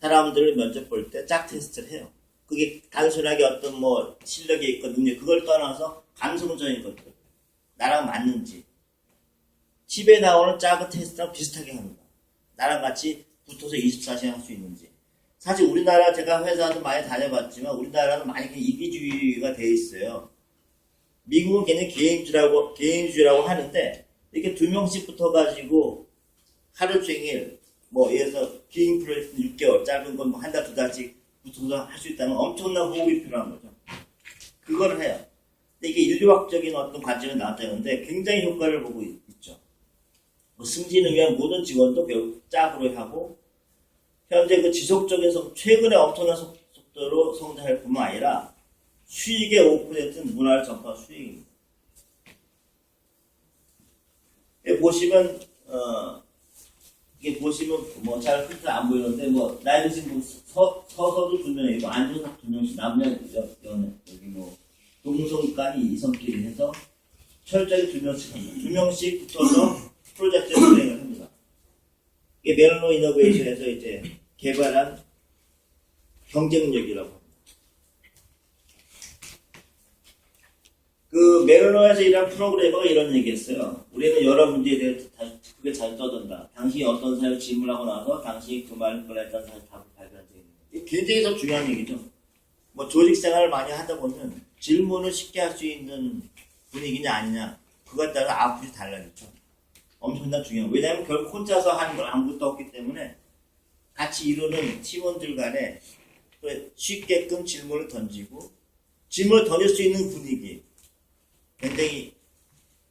사람들을 면접 볼 때 짝 테스트를 해요. 그게 단순하게 어떤 뭐 실력이 있고 능력 그걸 떠나서 감성적인 것들 나랑 맞는지 집에 나오는 짝의 테스트랑 비슷하게 합니다. 나랑 같이 붙어서 24시간 할 수 있는지. 사실 우리나라 제가 회사도 많이 다녀봤지만 우리나라는 많이 이기주의가 돼 있어요. 미국은 굉장히 개인주의라고 하는데 이렇게 2명씩 붙어가지고 하루 종일 뭐 예를 들어서 긴 프로젝트 6개월 짧은 건 뭐 한 달 두 달씩 붙어서 할 수 있다는 엄청난 호흡이 필요한 거죠. 그걸 해요. 근데 이게 인류학적인 어떤 관점이 나왔다는데 굉장히 효과를 보고 있죠. 뭐 승진을 위한 모든 직원도 결국 짝으로 하고 현재 그 지속적인 최근에 엄청난 속도로 성장할 뿐만 아니라 수익의 5%는 문화를 전파한 수익입니다. 여기 보시면 이게 보시면 뭐 잘 크게 안 보이는데 뭐 나이 드신 분 서서도 2명이고 앉아서 2명씩 남녀 여기 뭐 동성간이 이성끼리 해서 철저히 2명씩 합니다. 2명씩 붙어서 프로젝트를 진행을 합니다. 이게 멜로 이노베이션에서 이제 개발한 경쟁력이라고 합니다. 그 멜로에서 일한 프로그래머가 이런 얘기했어요. 우리는 여러 문제에 대해서 크게 잘 떠든다. 당신이 어떤 사람을 질문하고 나서 당신이 그 말을 꺼냈던 사실 답을 발견한 적이 있는 게 굉장히 더 중요한 얘기죠. 뭐 조직 생활을 많이 하다 보면 질문을 쉽게 할 수 있는 분위기냐 아니냐 그거에 따라 아웃풋이 달라졌죠. 엄청난 중요해요. 왜냐하면 결국 혼자서 하는 건 아무것도 없기 때문에 같이 이루는 팀원들 간에 쉽게끔 질문을 던지고 질문을 던질 수 있는 분위기 굉장히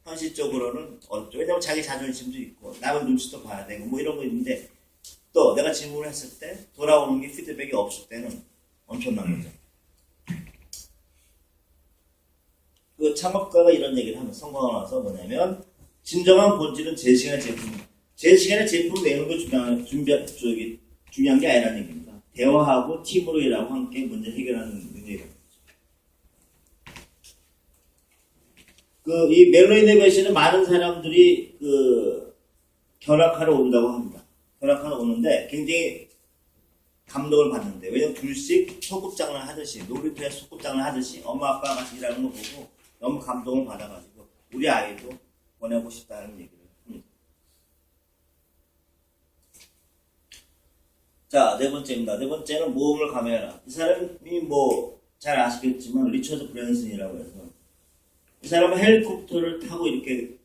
현실적으로는 어렵죠. 왜냐하면 자기 자존심도 있고 남의 눈치도 봐야 되고 뭐 이런 거 있는데 또 내가 질문을 했을 때 돌아오는 게 피드백이 없을 때는 엄청난 거죠. 그 창업가가 이런 얘기를 하면 성공하고 나서 뭐냐면 진정한 본질은 제 시간의 제품. 제 시간의 제품 내는 거 중요한 게 아니라는 얘기입니다. 대화하고 팀으로 일하고 함께 문제 해결하는 문제입니다. 이 멜로 이노베이션은 많은 사람들이 견학하러 온다고 합니다. 견학하러 오는데 굉장히 감동을 받는데 왜냐면 둘씩 소꿉장을 하듯이 놀이터에서 소꿉장을 하듯이 엄마 아빠가 같이 일하는 거 보고 너무 감동을 받아가지고 우리 아이도 보내고 싶다는 얘기를 합니다. 자, 네 번째입니다. 네 번째는 모험을 감행해라. 이 사람이 뭐 잘 아시겠지만 리처드 브랜슨이라고 해서 이 사람은 헬리콥터를 타고 이렇게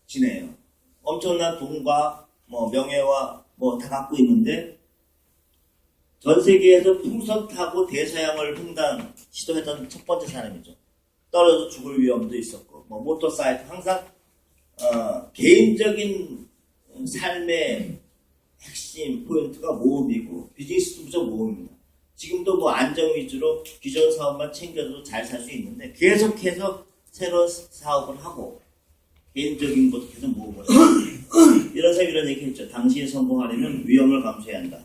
지내요. 엄청난 돈과 뭐 명예와 뭐 다 갖고 있는데 전 세계에서 풍선 타고 대서양을 횡단 시도했던 첫 번째 사람이죠. 떨어져 죽을 위험도 있었고 뭐 모터사이클 항상 개인적인 삶의 핵심 포인트가 모험이고 비즈니스도 무조건 모험입니다. 지금도 뭐 안정 위주로 기존 사업만 챙겨도 잘 살 수 있는데 계속해서 새로운 사업을 하고 개인적인 것도 계속 모험을 하고 이런 사람이 이런 얘기 했죠. 당신이 성공하려면 위험을 감수해야 한다.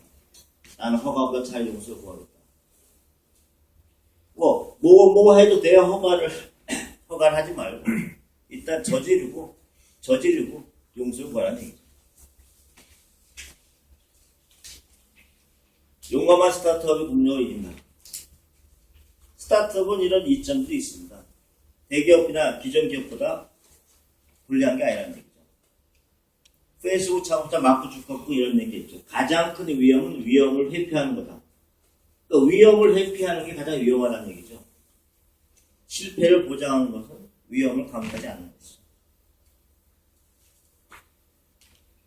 나는 허가보다 잘 용서를 구하겠다. 뭐 해도 돼요. 허가를 하지 말고 일단 저지르고 용서를 구하라는 얘기죠. 용감한 스타트업이 국력을 이긴다. 스타트업은 이런 이점도 있습니다. 대기업이나 기존 기업보다 불리한 게 아니라는 얘기죠. 페이스북 창업자 마크 주커버그 이런 얘기 있죠. 가장 큰 위험은 위험을 회피하는 거다. 그러니까 위험을 회피하는 게 가장 위험하다는 얘기죠. 실패를 보장하는 것은 위험을 감수하지 않는 것이죠.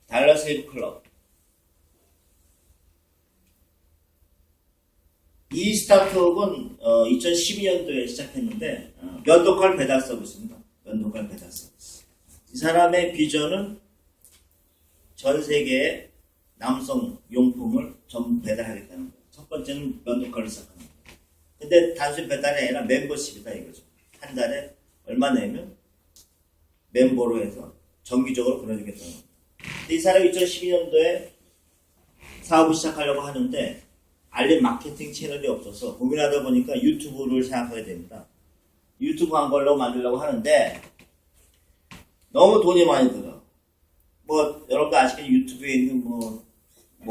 달러스 헤이브 클럽. 이 스타트업은 2012년도에 시작했는데 면도칼 배달 서비스입니다. 면도칼 배달 서비스. 이 사람의 비전은 전 세계의 남성 용품을 전부 배달하겠다는 거예요. 첫 번째는 면도칼을 시작하는 거예요. 근데 단순 배달이 아니라 멤버십이다 이거죠. 한 달에 얼마 내면 멤버로 해서 정기적으로 보내주겠다는 거예요. 근데 이 사람이 2012년도에 사업을 시작하려고 하는데 알림 마케팅 채널이 없어서 고민하다 보니까 유튜브를 생각하게 됩니다. 유튜브 광고를 만들려고 하는데 너무 돈이 많이 들어. 뭐 여러분도 아시겠지만 유튜브에 있는 뭐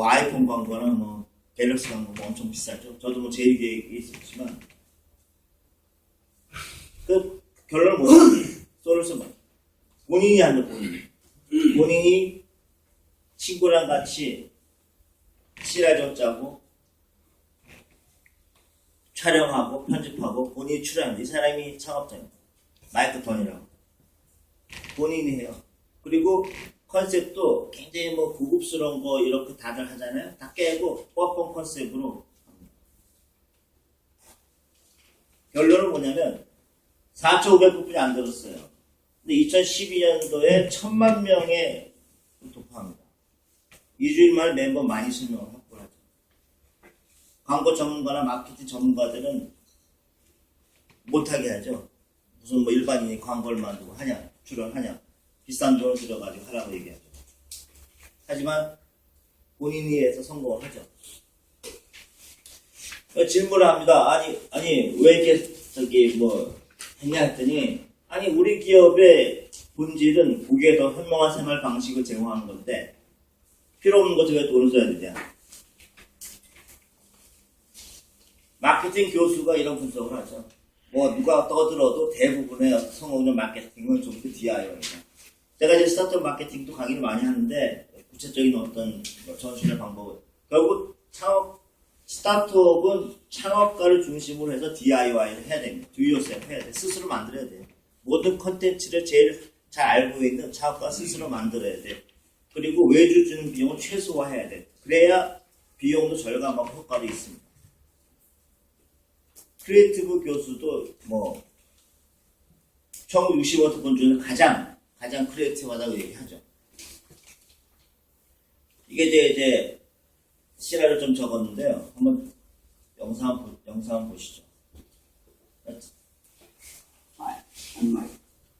아이폰 광고나 뭐 갤럭시 광고 뭐 엄청 비싸죠. 저도 뭐 제일 계획이 있었지만 그 결론을 뭐냐면 솔루션 본인이 하는 본인이 친구랑 같이 시라전 짜고 촬영하고 편집하고 본인이 출연합니다. 이 사람이 창업자입니다. 마이크 턴이라고 본인이 해요. 그리고 컨셉도 굉장히 뭐 고급스러운 거 이렇게 다들 하잖아요. 다 깨고 뻔뻔 컨셉으로 합니다. 결론은 뭐냐면 4,500분이 안 들었어요. 근데 2012년도에 1,000만 명의 돌파합니다. 2주일 만에 멤버 12,000명을 확보를 하죠. 광고 전문가나 마케팅 전문가들은 못하게 하죠. 무슨 뭐 일반인이 광고를 만들고 하냐, 출연하냐, 비싼 돈을 들여가지고 하라고 얘기하죠. 하지만 본인이 해서 성공을 하죠. 질문을 합니다. 아니 왜 이렇게 뭐 했냐 했더니 아니 우리 기업의 본질은 고객에 더 현명한 생활 방식을 제공하는 건데 필요 없는 것에 왜 돈을 써야 되냐. 마케팅 교수가 이런 분석을 하죠. 뭐 누가 떠들어도 대부분의 성공적 마케팅은 좀 그 DIY입니다. 제가 이제 스타트업 마케팅도 강의를 많이 하는데 구체적인 어떤 전술의 방법을 결국 스타트업은 창업가를 중심으로 해서 DIY를 해야 됩니다. Do yourself 해야 돼. 스스로 만들어야 돼요. 모든 컨텐츠를 제일 잘 알고 있는 창업가가 스스로 만들어야 돼. 그리고 외주 주는 비용을 최소화해야 돼. 그래야 비용도 절감하고 효과도 있습니다. 크리에이티브 교수도 뭐 1965년 본 중에 가장 크리에이티브하다고 얘기하죠. 이게 이제 실화를 좀 적었는데요. 한번 영상 보시죠. Hi, I'm Mike,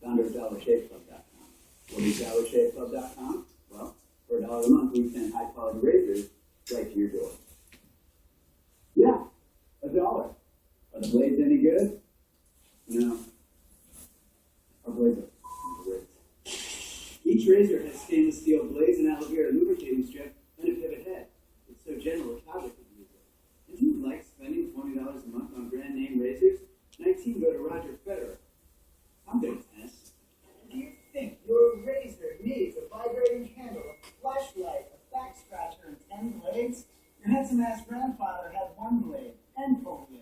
founder of DollarShaveClub.com. What is DollarShaveClub.com? Well, for $1 a month, we send high-quality razors right to your door. Yeah, $1. Are the blades any good? No. Our blades are great. Each razor has stainless steel blades, an aloe vera lubricating strip, and a pivot head. It's so general a toddler can use it. If you like spending $20 a month on brand name razors, 19 go to Roger Federer. I'm good at tennis. Do you think your razor needs a vibrating handle, a flashlight, a back scratcher, and 10 blades? Your handsome-ass grandfather had 1 blade and polio.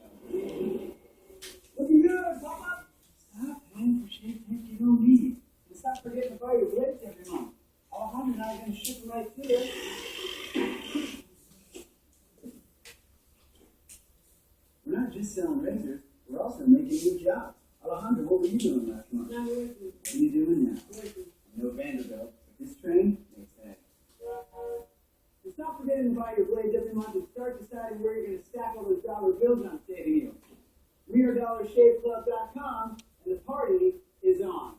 rich every month. Alejandro and I are going to ship them right to you. We're not just selling razors, we're also making new jobs. Alejandro, what were you doing last month? Not working. What are you doing now? Working. No Vanderbilt, but this train makes sense. So stop forgetting to buy your blades every month and start deciding where you're going to stack all those dollar bills I'm saving you. We are DollarShaveClub.com, and the party is on.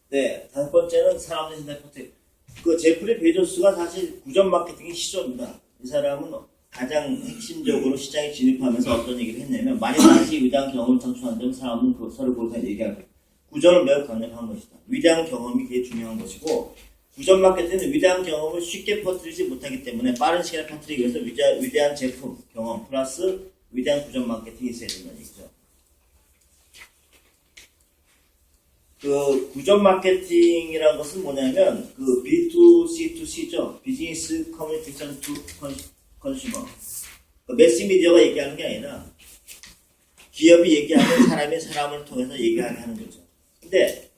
네, 다섯 번째는 사람들의 신뢰 포트. 그 제프리 베조스가 사실 구전 마케팅의 시조입니다. 이 사람은 가장 핵심적으로 시장에 진입하면서 어떤 얘기를 했냐면, 만약 당시 위대한 경험을 창출한다면 사람은 그 서로 보고서 얘기할 거예요. 구전을 매우 강력한 것이다. 위대한 경험이 되게 중요한 것이고, 구전 마케팅은 위대한 경험을 쉽게 퍼뜨리지 못하기 때문에 빠른 시간에 퍼뜨리기 위해서 위대한 제품, 경험 플러스 위대한 구전 마케팅이 있어야 된다는 얘기죠. 그 구전 마케팅이라는 것은 뭐냐면 그 B2C2C죠. 비즈니스 커뮤니케이션 투 컨슈머. 그 매스미디어가 얘기하는 게 아니라 기업이 얘기하는 사람이 사람을 통해서 얘기하게 하는 거죠. 근데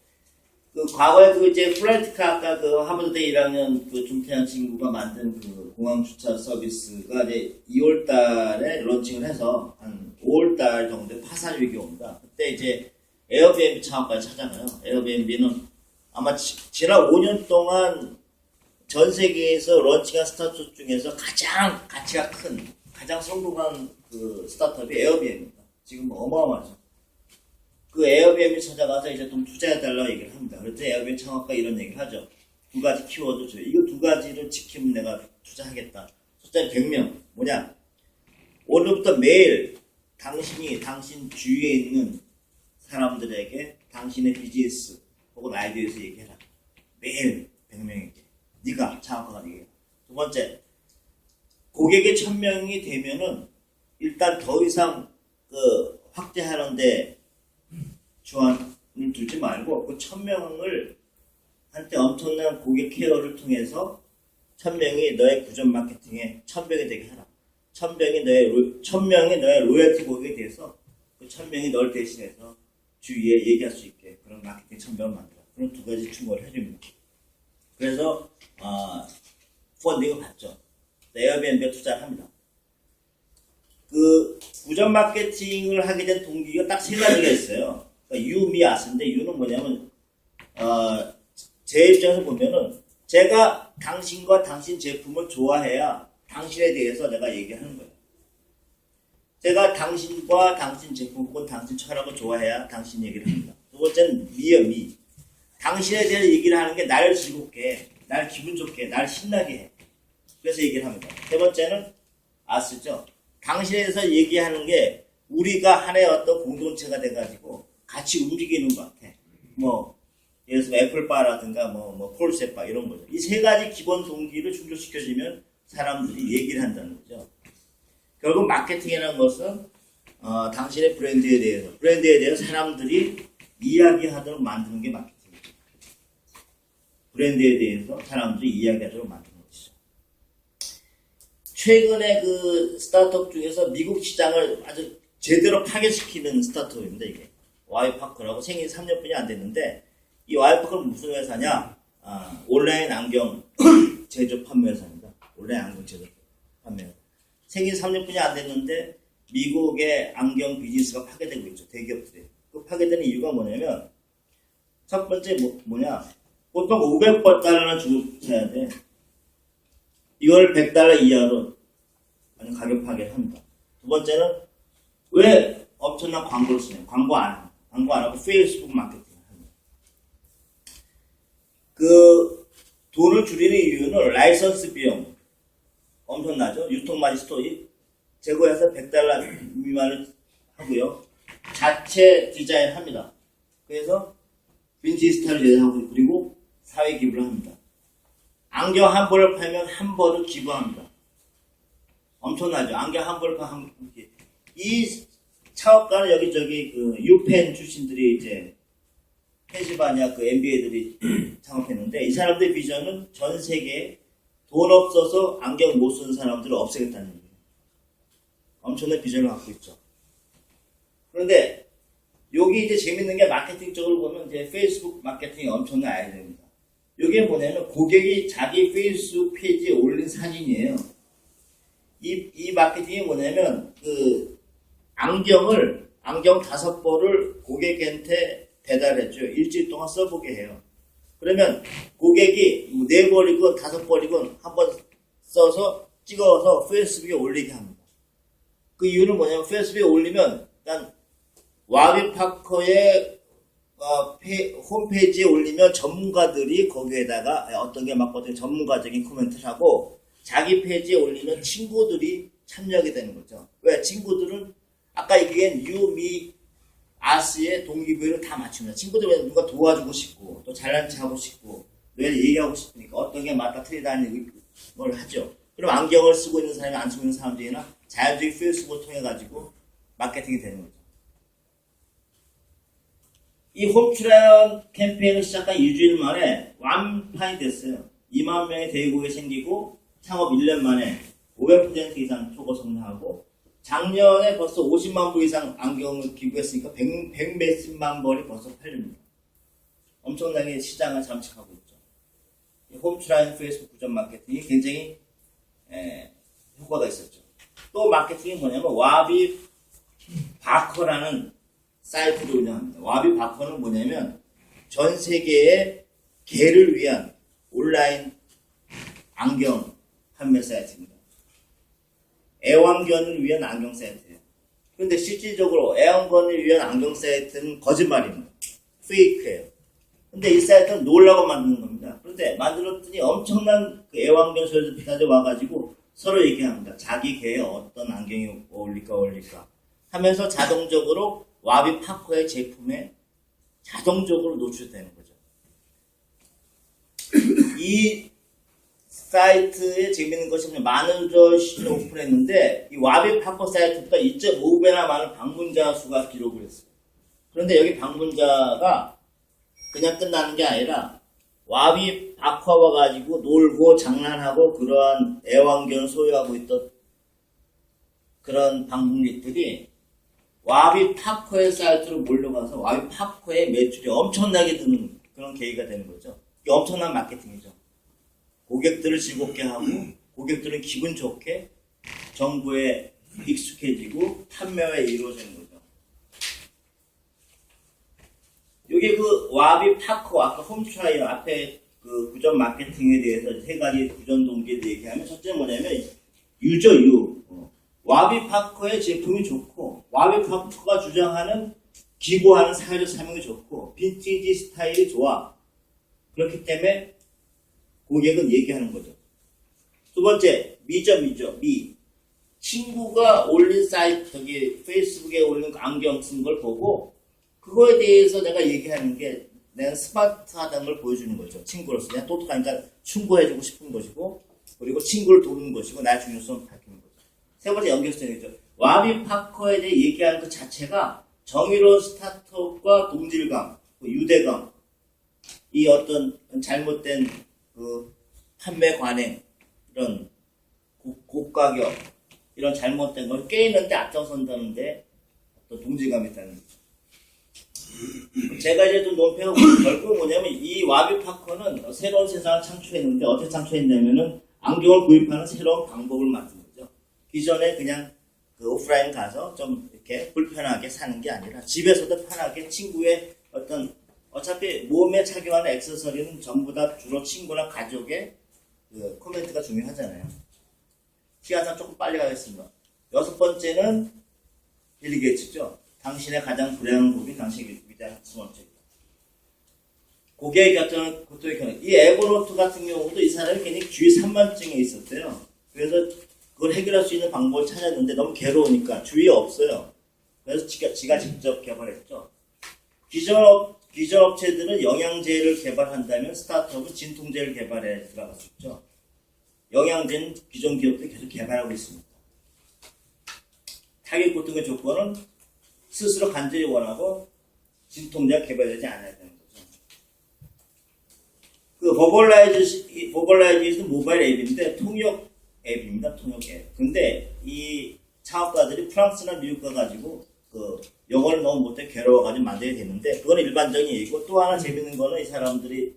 그 과거에 그 이제 플라이트카 아까 그 하버드대 1학년 그 중태한 친구가 만든 그 공항 주차 서비스가 이제 2월 달에 런칭을 해서 한 5월 달 정도에 파산 위기가 옵니다. 그때 이제 에어비앤비 창업까지 찾아가요. 에어비앤비는 아마 지난 5년 동안 전 세계에서 런칭한 스타트업 중에서 가장 가치가 큰, 가장 성공한 그 스타트업이 에어비앤비입니다. 지금 뭐 어마어마하죠. 그 에어비앤비 찾아가서 이제 좀 투자해달라고 얘기를 합니다. 그래서 에어비앤비 창업가 이런 얘기를 하죠. 두 가지 키워드 줘요. 이거 두 가지를 지키면 내가 투자하겠다. 숫자 100명. 뭐냐? 오늘부터 매일 당신 주위에 있는 사람들에게 당신의 비즈니스 혹은 아이디어에서 얘기해라. 매일 100명에게. 네가 창업가가 얘기해라. 두 번째, 고객의 1000명이 되면은 일단 더 이상 그 확대하는데 주안을 두지 말고 그 1000명을 한때 엄청난 고객 케어를 통해서 1000명이 너의 구전 마케팅에 1000명이 되게 해라. 1000명이 너의 로열티 고객에 대해서 그 1000명이 널 대신해서 주위에 얘기할 수 있게 그런 마케팅 1000명을 만들어. 그런 두 가지 충고를 해줍니다. 그래서 펀딩을 받죠. 에어비앤비에 투자를 합니다. 그 구전 마케팅을 하게 된 동기가 딱 세 가지가 있어요. 그러니까 유, 미, 아스인데 유는 뭐냐면 제 입장에서 보면은 제가 당신과 당신 제품을 좋아해야 당신에 대해서 내가 얘기하는 거예요. 제가 당신과 당신 제품 혹은 당신 철학을 좋아해야 당신 얘기를 합니다. 두 번째는 미요, 미. 당신에 대해서 얘기를 하는 게 나를 즐겁게, 나를 기분 좋게, 나를 신나게 해. 그래서 얘기를 합니다. 세 번째는 아스죠. 당신에 대해서 얘기하는 게 우리가 하나의 어떤 공동체가 돼가지고 같이 움직이는 것 같아. 뭐 예를 들어서 애플바라든가 뭐 폴셋바 이런 거죠. 이 세 가지 기본 동기를 충족시켜주면 사람들이 얘기를 한다는 거죠. 결국 마케팅이라는 것은 당신의 브랜드에 대해서 사람들이 이야기하도록 만드는 게 마케팅이죠. 브랜드에 대해서 사람들이 이야기하도록 만드는 것이죠. 최근에 그 스타트업 중에서 미국 시장을 아주 제대로 파괴시키는 스타트업입니다. 이게 와이파크라고 생긴 3년뿐이 안 됐는데 이 와이파크는 무슨 회사냐? 온라인 안경 제조 판매 회사입니다. 온라인 안경 제조 판매 회사. 생긴 3년뿐이 안 됐는데 미국의 안경 비즈니스가 파괴되고 있죠. 대기업들이. 그 파괴되는 이유가 뭐냐면 첫 번째 뭐냐? 보통 $500는 주고 사야 돼. 이걸 $100 이하로 가격 파괴를 합니다. 두 번째는 왜 엄청난 광고를 쓰냐? 광고 안 하고 페이스북 마케팅을 합니다. 그 돈을 줄이는 이유는 라이선스 비용 엄청나죠. 유통마진 스토리 제거해서 $100 미만을 하고요. 자체 디자인 합니다. 그래서 빈티지 스타일을 제작하고 그리고 사회 기부를 합니다. 안경 한 벌을 팔면 한 벌을 기부합니다. 엄청나죠. 안경 한 벌을 팔면 이 창업가는 여기저기 그 유펜 출신들이 이제 펜실바니아 그 MBA들이 창업했는데 이 사람들의 비전은 전 세계에 돈 없어서 안경 못 쓰는 사람들을 없애겠다는 얘기예요. 엄청난 비전을 갖고 있죠. 그런데 여기 이제 재밌는 게 마케팅적으로 보면 이제 페이스북 마케팅이 엄청난 아이디어입니다. 이게 뭐냐면 고객이 자기 페이스북 페이지에 올린 사진이에요. 이 마케팅이 뭐냐면 그 안경 5벌을 고객한테 배달해줘요. 일주일 동안 써보게 해요. 그러면 고객이 4벌이건 5벌이건 한번 써서 찍어서 페이스북에 올리게 합니다. 그 이유는 뭐냐면 페이스북에 올리면 일단 와비파커의 홈페이지에 올리면 전문가들이 거기에다가 어떤 게 맞고 어떤 게 전문가적인 코멘트를 하고 자기 페이지에 올리면 친구들이 참여하게 되는 거죠. 왜? 친구들은 아까 얘기한 유미 아스의 동기부여를 다 맞춥니다. 친구들은 누가 도와주고 싶고 또 잘난 체 하고 싶고 늘 얘기하고 싶으니까 어떤 게 맞다 틀리다는 걸 하죠. 그럼 안경을 쓰고 있는 사람이 안 쓰고 있는 사람들이나 자연적인 페이스북을 통해 가지고 마케팅이 되는 거죠. 이 홈트라이언 캠페인을 시작한 일주일 만에 완판이 됐어요. 2만 명의 대기고객이 생기고 창업 1년 만에 500% 이상 초과 성장하고 작년에 벌써 50만 부 이상 안경을 기부했으니까 100 몇십만 벌이 벌써 팔립니다. 엄청나게 시장을 잠식하고 있죠. 홈트라이언 페이스북 구전 마케팅이 굉장히 효과가 있었죠. 또 마케팅이 뭐냐면 와비 바커라는 사이트를 운영합니다. 와비 바커는 뭐냐면 전 세계의 개를 위한 온라인 안경 판매 사이트입니다. 애완견을 위한 안경 사이트예요. 그런데 실질적으로 애완견을 위한 안경 사이트는 거짓말입니다. 페이크예요. 근데 이 사이트는 놀라고 만드는 겁니다. 그런데 만들었더니 엄청난 그 애완견 소유자들이 와가지고 서로 얘기합니다. 자기 개에 어떤 안경이 어울릴까 하면서 자동적으로 와비 파커의 제품에 자동적으로 노출되는 거죠. 이 사이트에 재밌는 것이 마늘저 시즌 오픈했는데 이 와비 파커 사이트보다 2.5배나 많은 방문자 수가 기록을 했어요. 그런데 여기 방문자가 그냥 끝나는 게 아니라 와비 파커 와가지고 놀고 장난하고 그러한 애완견을 소유하고 있던 그런 방문객들이 와비 파커의 사이트로 몰려가서 와비 파커의 매출이 엄청나게 드는 그런 계기가 되는 거죠. 이게 엄청난 마케팅이죠. 고객들을 즐겁게 하고 고객들은 기분 좋게 정보에 익숙해지고 판매가 이루어지는 거죠. 여기 그 와비 파커 아까 홈트라이어 앞에 그 구전 마케팅에 대해서 세 가지 구전 동기를 얘기하면 첫째 뭐냐면 유저 유 와비 파커의 제품이 좋고 와비 파커가 주장하는 기부하는 사회적 사명이 좋고 빈티지 스타일이 좋아. 그렇기 때문에 고객은 얘기하는 거죠. 두 번째 미죠. 미 친구가 올린 사이트 저기 페이스북에 올린 안경 쓴 걸 보고 그거에 대해서 내가 얘기하는 게 내가 스마트하다는 걸 보여주는 거죠. 친구로서 그냥 똑똑하니까 충고해주고 싶은 것이고 그리고 친구를 도우는 것이고 나의 중요성을 밝히는 거죠. 세 번째 연결성이죠. 와비 파커에 대해 얘기하는 그 자체가 정의로운 스타트업과 동질감, 유대감, 이 어떤 잘못된 그 판매 관행, 이런 고가격, 이런 잘못된 걸 깨있는데 앞장선다는데 어떤 동질감이 있다는 거죠. 제가 이제 좀 논평하고 결국 뭐냐면 이 와비 파커는 새로운 세상을 창출했는데 어떻게 창출했냐면은 안경을 구입하는 새로운 방법을 만든 거죠. 기존에 그냥 그 오프라인 가서 좀 이렇게 불편하게 사는 게 아니라 집에서도 편하게 친구의 어떤 어차피 몸에 착용하는 액세서리는 전부 다 주로 친구나 가족의 그 코멘트가 중요하잖아요. 시간상 조금 빨리 가겠습니다. 6번째는 빌리 게이츠죠. 당신의 가장 불행한 고객이 당신의 위대한 수원책이다. 고객의 결정은 고통의 견해. 이 에버노트 같은 경우도 이 사람이 굉장히 주위 산만증에 있었대요. 그래서 그걸 해결할 수 있는 방법을 찾았는데 너무 괴로우니까 주위에 없어요. 그래서 지가 직접 개발했죠. 기존 업체들은 영양제를 개발한다면 스타트업은 진통제를 개발해 들어갔었죠. 영양제는 기존 기업들이 계속 개발하고 있습니다. 타겟 고통의 조건은 스스로 간절히 원하고 진통제가 개발되지 않아야 되는 거죠. 그 버벌라이즈는 모바일 앱인데 통역 앱입니다. 통역 앱. 근데 이 창업가들이 프랑스나 미국 가가지고 그 영어를 너무 못해 괴로워가지고 만들게 되는데 그건 일반적인 얘기고 또 하나 재밌는 거는 이 사람들이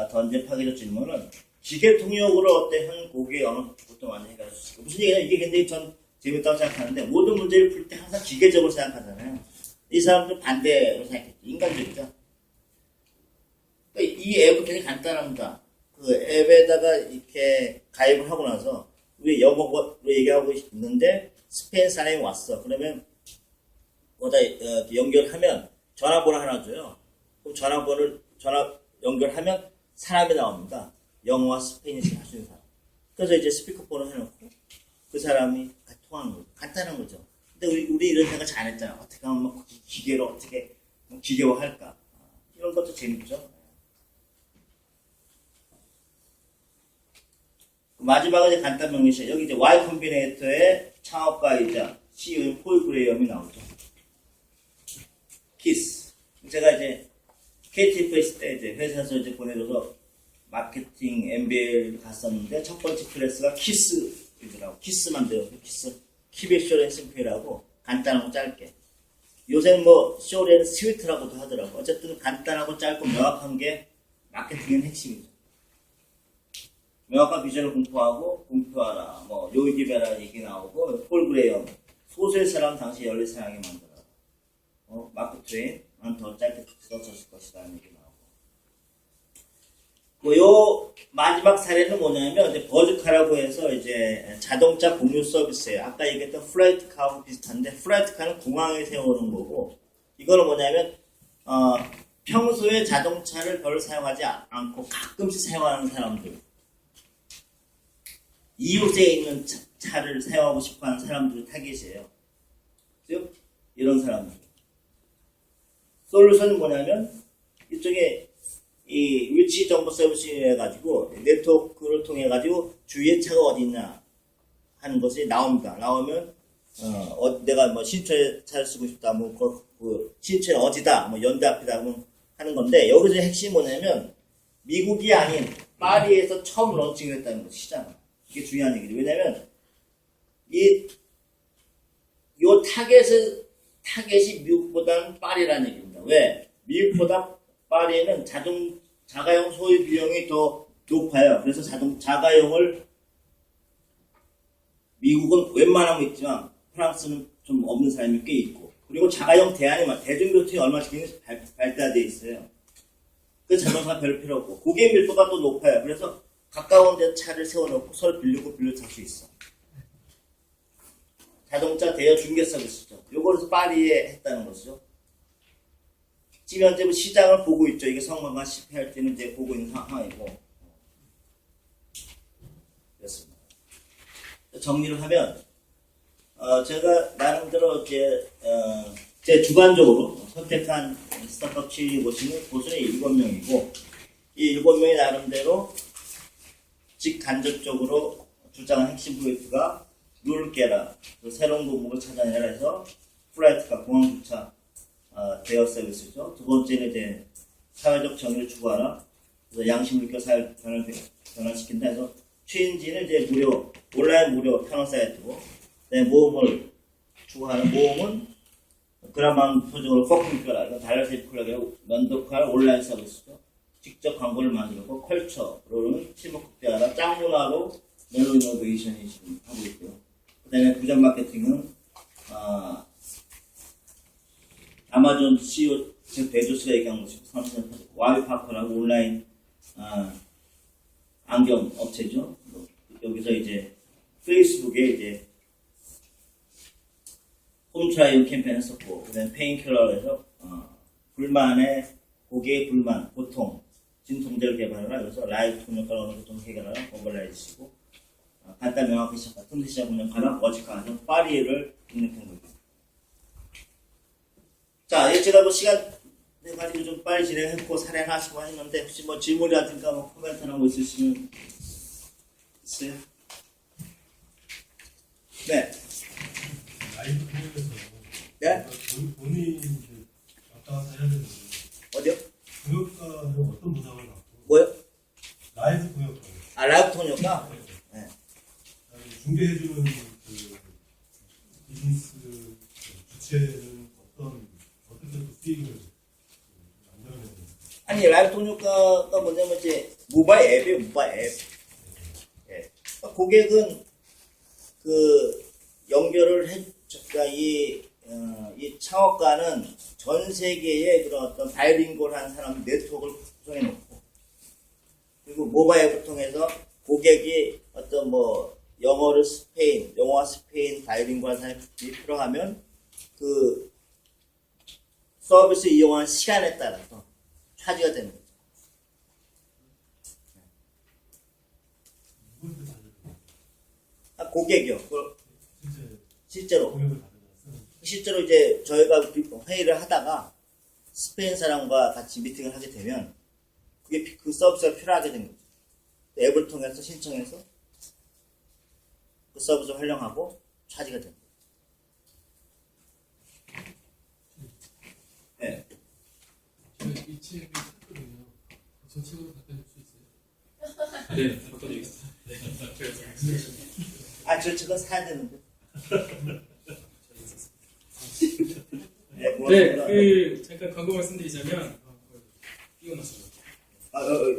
던진 파괴적 질문은 기계 통역으로 어떤 고객의 언어 부터 많이 해결할 수 있을까? 무슨 얘기냐 이게 굉장히 전 재밌다고 생각하는데 모든 문제를 풀 때 항상 기계적으로 생각하잖아요. 이 사람들은 반대로 생각했죠. 인간적이죠. 이 앱은 굉장히 간단합니다. 그 앱에다가 이렇게 가입을 하고 나서 우리 영어로 얘기하고 있는데 스페인 사람이 왔어. 그러면 거기다 연결하면 전화번호 하나 줘요. 그럼 전화 연결하면 사람이 나옵니다. 영어와 스페인어를 할 수 있는 사람. 그래서 이제 스피커폰을 해놓고 그 사람이 통하는 거죠. 간단한 거죠. 근데 우리 이런 생각 잘 안 했잖아. 어떻게 하면 막 기계로 어떻게 기계화할까? 이런 것도 재밌죠. 마지막은 이제 간단 명리시죠. 여기 이제 Y 컴비네이터의 창업가이자 CEO인 폴 그레이엄이 나오죠. 키스. 제가 이제 KTF 있을 때 이제 회사에서 이제 보내줘서 마케팅 MBA를 갔었는데 첫 번째 클래스가 키스이더라고. 키스만 배웠어요. 키스. 키비 쇼렌 심플이라고 간단하고 짧게. 요새는 뭐 쇼렌 스위트라고도 하더라고. 어쨌든 간단하고 짧고 명확한 게 마케팅의 핵심이죠. 명확한 비전을 공표하라. 뭐 요이디베라 얘기 나오고 폴 그레이엄 소수의 사람 당시 14사람이 만들어. 마크 트웨인은 더 짧게 써졌을 것이다 하는 얘기 나오고. 요 마지막 사례는 뭐냐면 이제 버즈카라고 해서 이제 자동차 공유 서비스예요. 아까 얘기했던 플라이트카하고 비슷한데 플라이트카는 공항에 세우는 거고 이거는 뭐냐면 평소에 자동차를 별로 사용하지 않고 가끔씩 사용하는 사람들. 이웃에 있는 차를 사용하고 싶어하는 사람들을 타깃이에요. 즉 이런 사람들. 솔루션은 뭐냐면 이쪽에 이 위치 정보 서비스를 해가지고 네트워크를 통해 가지고 주위에 차가 어디 있냐 하는 것이 나옵니다. 나오면 내가 뭐 신촌에 차를 쓰고 싶다, 뭐 그 신촌 어디다, 뭐 연대 앞이다 하는 건데 여기서 핵심이 뭐냐면 미국이 아닌 파리에서 처음 런칭을 했다는 거 시장을. 이게 중요한 얘기죠. 왜냐면 요 타겟이 미국보다는 파리라는 얘기입니다. 왜? 미국보다 파리에는 자가용 소유 비용이 더 높아요. 그래서 자가용을 미국은 웬만하면 있지만 프랑스는 좀 없는 사람이 꽤 있고 그리고 자가용 대중교통이 얼마나 발달되어 있어요. 그 자동차가 별 필요 없고 고객 밀도가 또 높아요. 그래서 가까운 데 차를 세워놓고 서로 빌려 탈 수 있어. 자동차 대여 중개 서비스죠. 요거를 파리에 했다는 것이죠. 지금 현재 시장을 보고 있죠. 이게 성공과 실패할지는 이제 보고 있는 상황이고. 그렇습니다. 정리를 하면, 제가 나름대로 제 주관적으로 선택한 스타트업 7위 고수는 7명이고, 이 7명이 나름대로 직간접적으로 주장한 핵심 프로젝트가 룰을 깨라, 새로운 공목을 찾아내라 해서 플라이트카 공항주차 대여 서비스죠. 두 번째는 이제 사회적 정의를 추구하라. 그래서 양심을 껴 사회 변화시킨다 해서 체인지는 이제 온라인 무료 편원 사이트고, 모험을 추구하는 모험은 그라만 표적으로 퍼킹 껴라. 이건 달러세이 클럽이라고 면도칼 온라인 서비스죠. 직접 광고를 만들고 컬처로는 침묵 극대화나 짱문화로 멜로 이노베이션이 지금 하고 있고요. 그 다음에 부전 마케팅은 아마존 CEO 지금 베조스가 얘기한 것이고 와이파커라고 온라인 안경 업체죠. 여기서 이제 페이스북에 이제 홈트라이언 캠페인을 썼고 그다음에 페인킬러에서 고객의 불만, 고통, 진통제를 개발하라. 그래서 라이브 통역과 언어 고통 해결하라. 버벌라이즈시고 간단 명확히 시작한 틈새 시작 운영하라. 워직하는 파리를 입력한 거죠. 자, 제가 시간 가지고 좀 빨리 진행했고 사례하시고 했는데 혹시 질문이라든가 코멘트나 있으시면 있어요? 네. 라이브 통역에서 네? 본인이 왔다 갔다 해야 되는데 어디요? 통역가는 어떤 보상을 받고 뭐요? 라이브 통역 라이브 통역가? 네. 중개해주는 그 비즈니스 주체는 어떻게 또 수익을 만들어내는 아니, 라이브 통역가가 뭐냐면 이제 모바일 앱이에요, 모바일 앱. 예. 그러니까 고객은 그 연결을 그러니까 이 창업가는 전 세계에 그런 어떤 바이링골한 사람 네트워크를 구성해 놓고, 그리고 모바일 앱을 통해서 고객이 어떤 뭐 영어와 스페인 바이링골한 사람이 필요하면 그 서비스 이용하는 시간에 따라서 차지가 되는 거죠. 누구한테 달려요? 고객이요. 실제로. 통역을 받으면서 실제로 이제 저희가 회의를 하다가 스페인 사람과 같이 미팅을 하게 되면 그게 그 서비스가 필요하게 된 거죠. 앱을 통해서 신청해서 그 서비스를 활용하고 차지가 된 거죠. 네. 저는 이 책을 샀거든요. 저 책으로 갖다 줄 수 있어요? 네, 바꿔드리겠습니다. 저 책은 사야 되는데. 네, 잠깐 광고 말씀드리자면 띄워놨어요.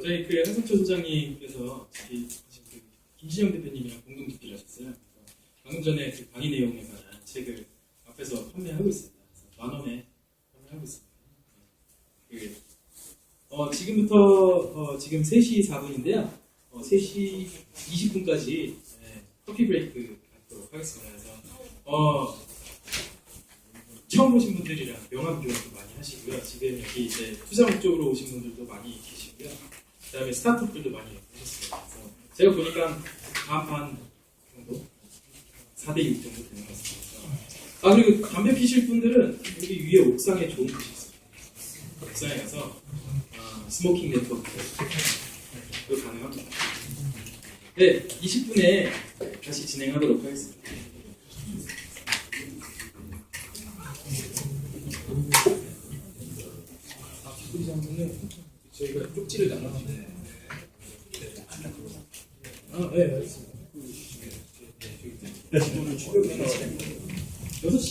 저희 그 한성철 소장님께서 김시영 대표님이랑 공동 집필을 하셨어요. 그래서 방금 전에 그 강의 내용에 관한 책을 앞에서 판매하고 있습니다. 그래서 10,000원에 판매하고 있습니다. 지금 3시 4분인데요. 3시 20분까지 커피 브레이크 갖도록 하겠습니다. 그래서 처음 오신 분들이랑 명함 교환도 많이 하시고요. 지금 여기 이제 투자 목적으로 오신 분들도 많이 계시고요. 그다음에 스타트업들도 많이 오셨어요. 그래서 제가 보니까 반 정도 4대6 정도 되는 것 같습니다. 그리고 담배 피실 분들은 여기 위에 옥상에 좋은 곳이 있어요. 옥상에 가서 스모킹 네트워크도 가능합니다. 네, 20분에 다시 진행하도록 하겠습니다. 는 저희가 쪽지를 나눴는데 네, 알겠습니다. 오늘 출력하는 시간 6시.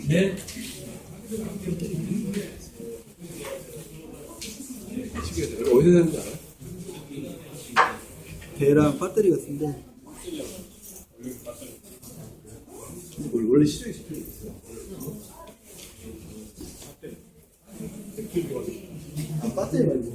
네. 어디서 샀는지 알아? 배랑 배터리 같은데 원래 시중에 시켜 있어요. 배터리 말고.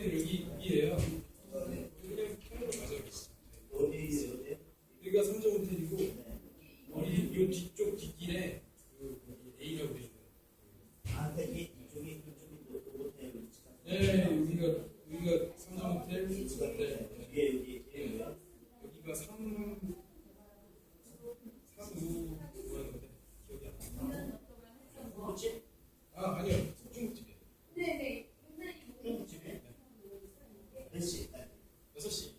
여기 위에요. 여기가 삼성 호텔이고 이 뒤쪽 뒷길에 A라고 되어 있는. 네, 여기가 삼성 호텔. 여기가 3, 5 뭐라는 건데 기억이 안 나. 아니요, 중국집이에요. 몇 시? 6시.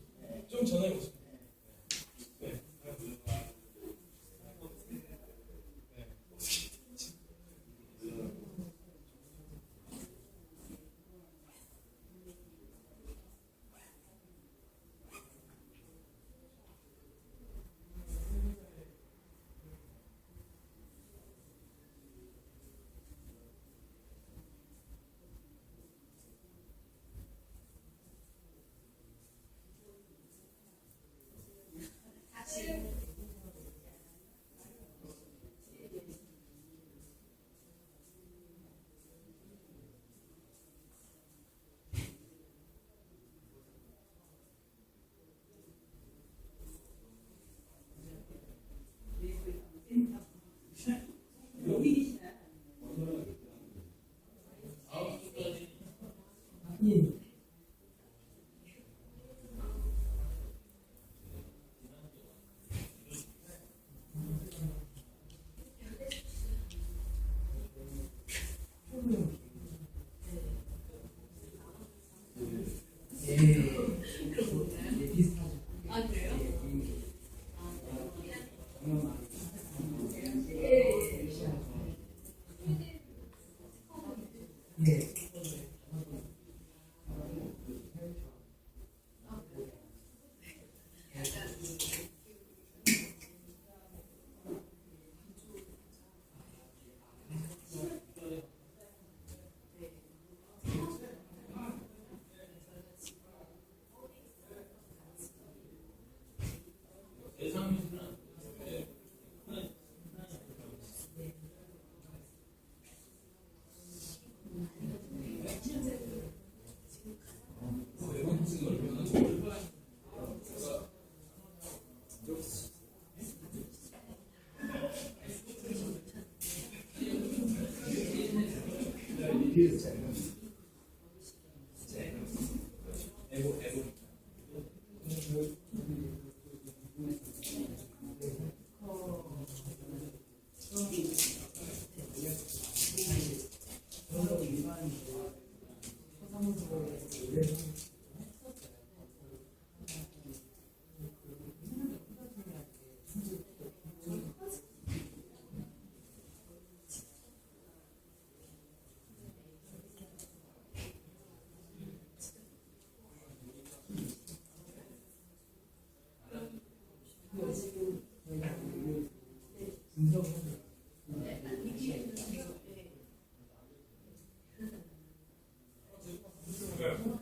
좀 전화해 보세요. 네.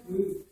그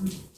홀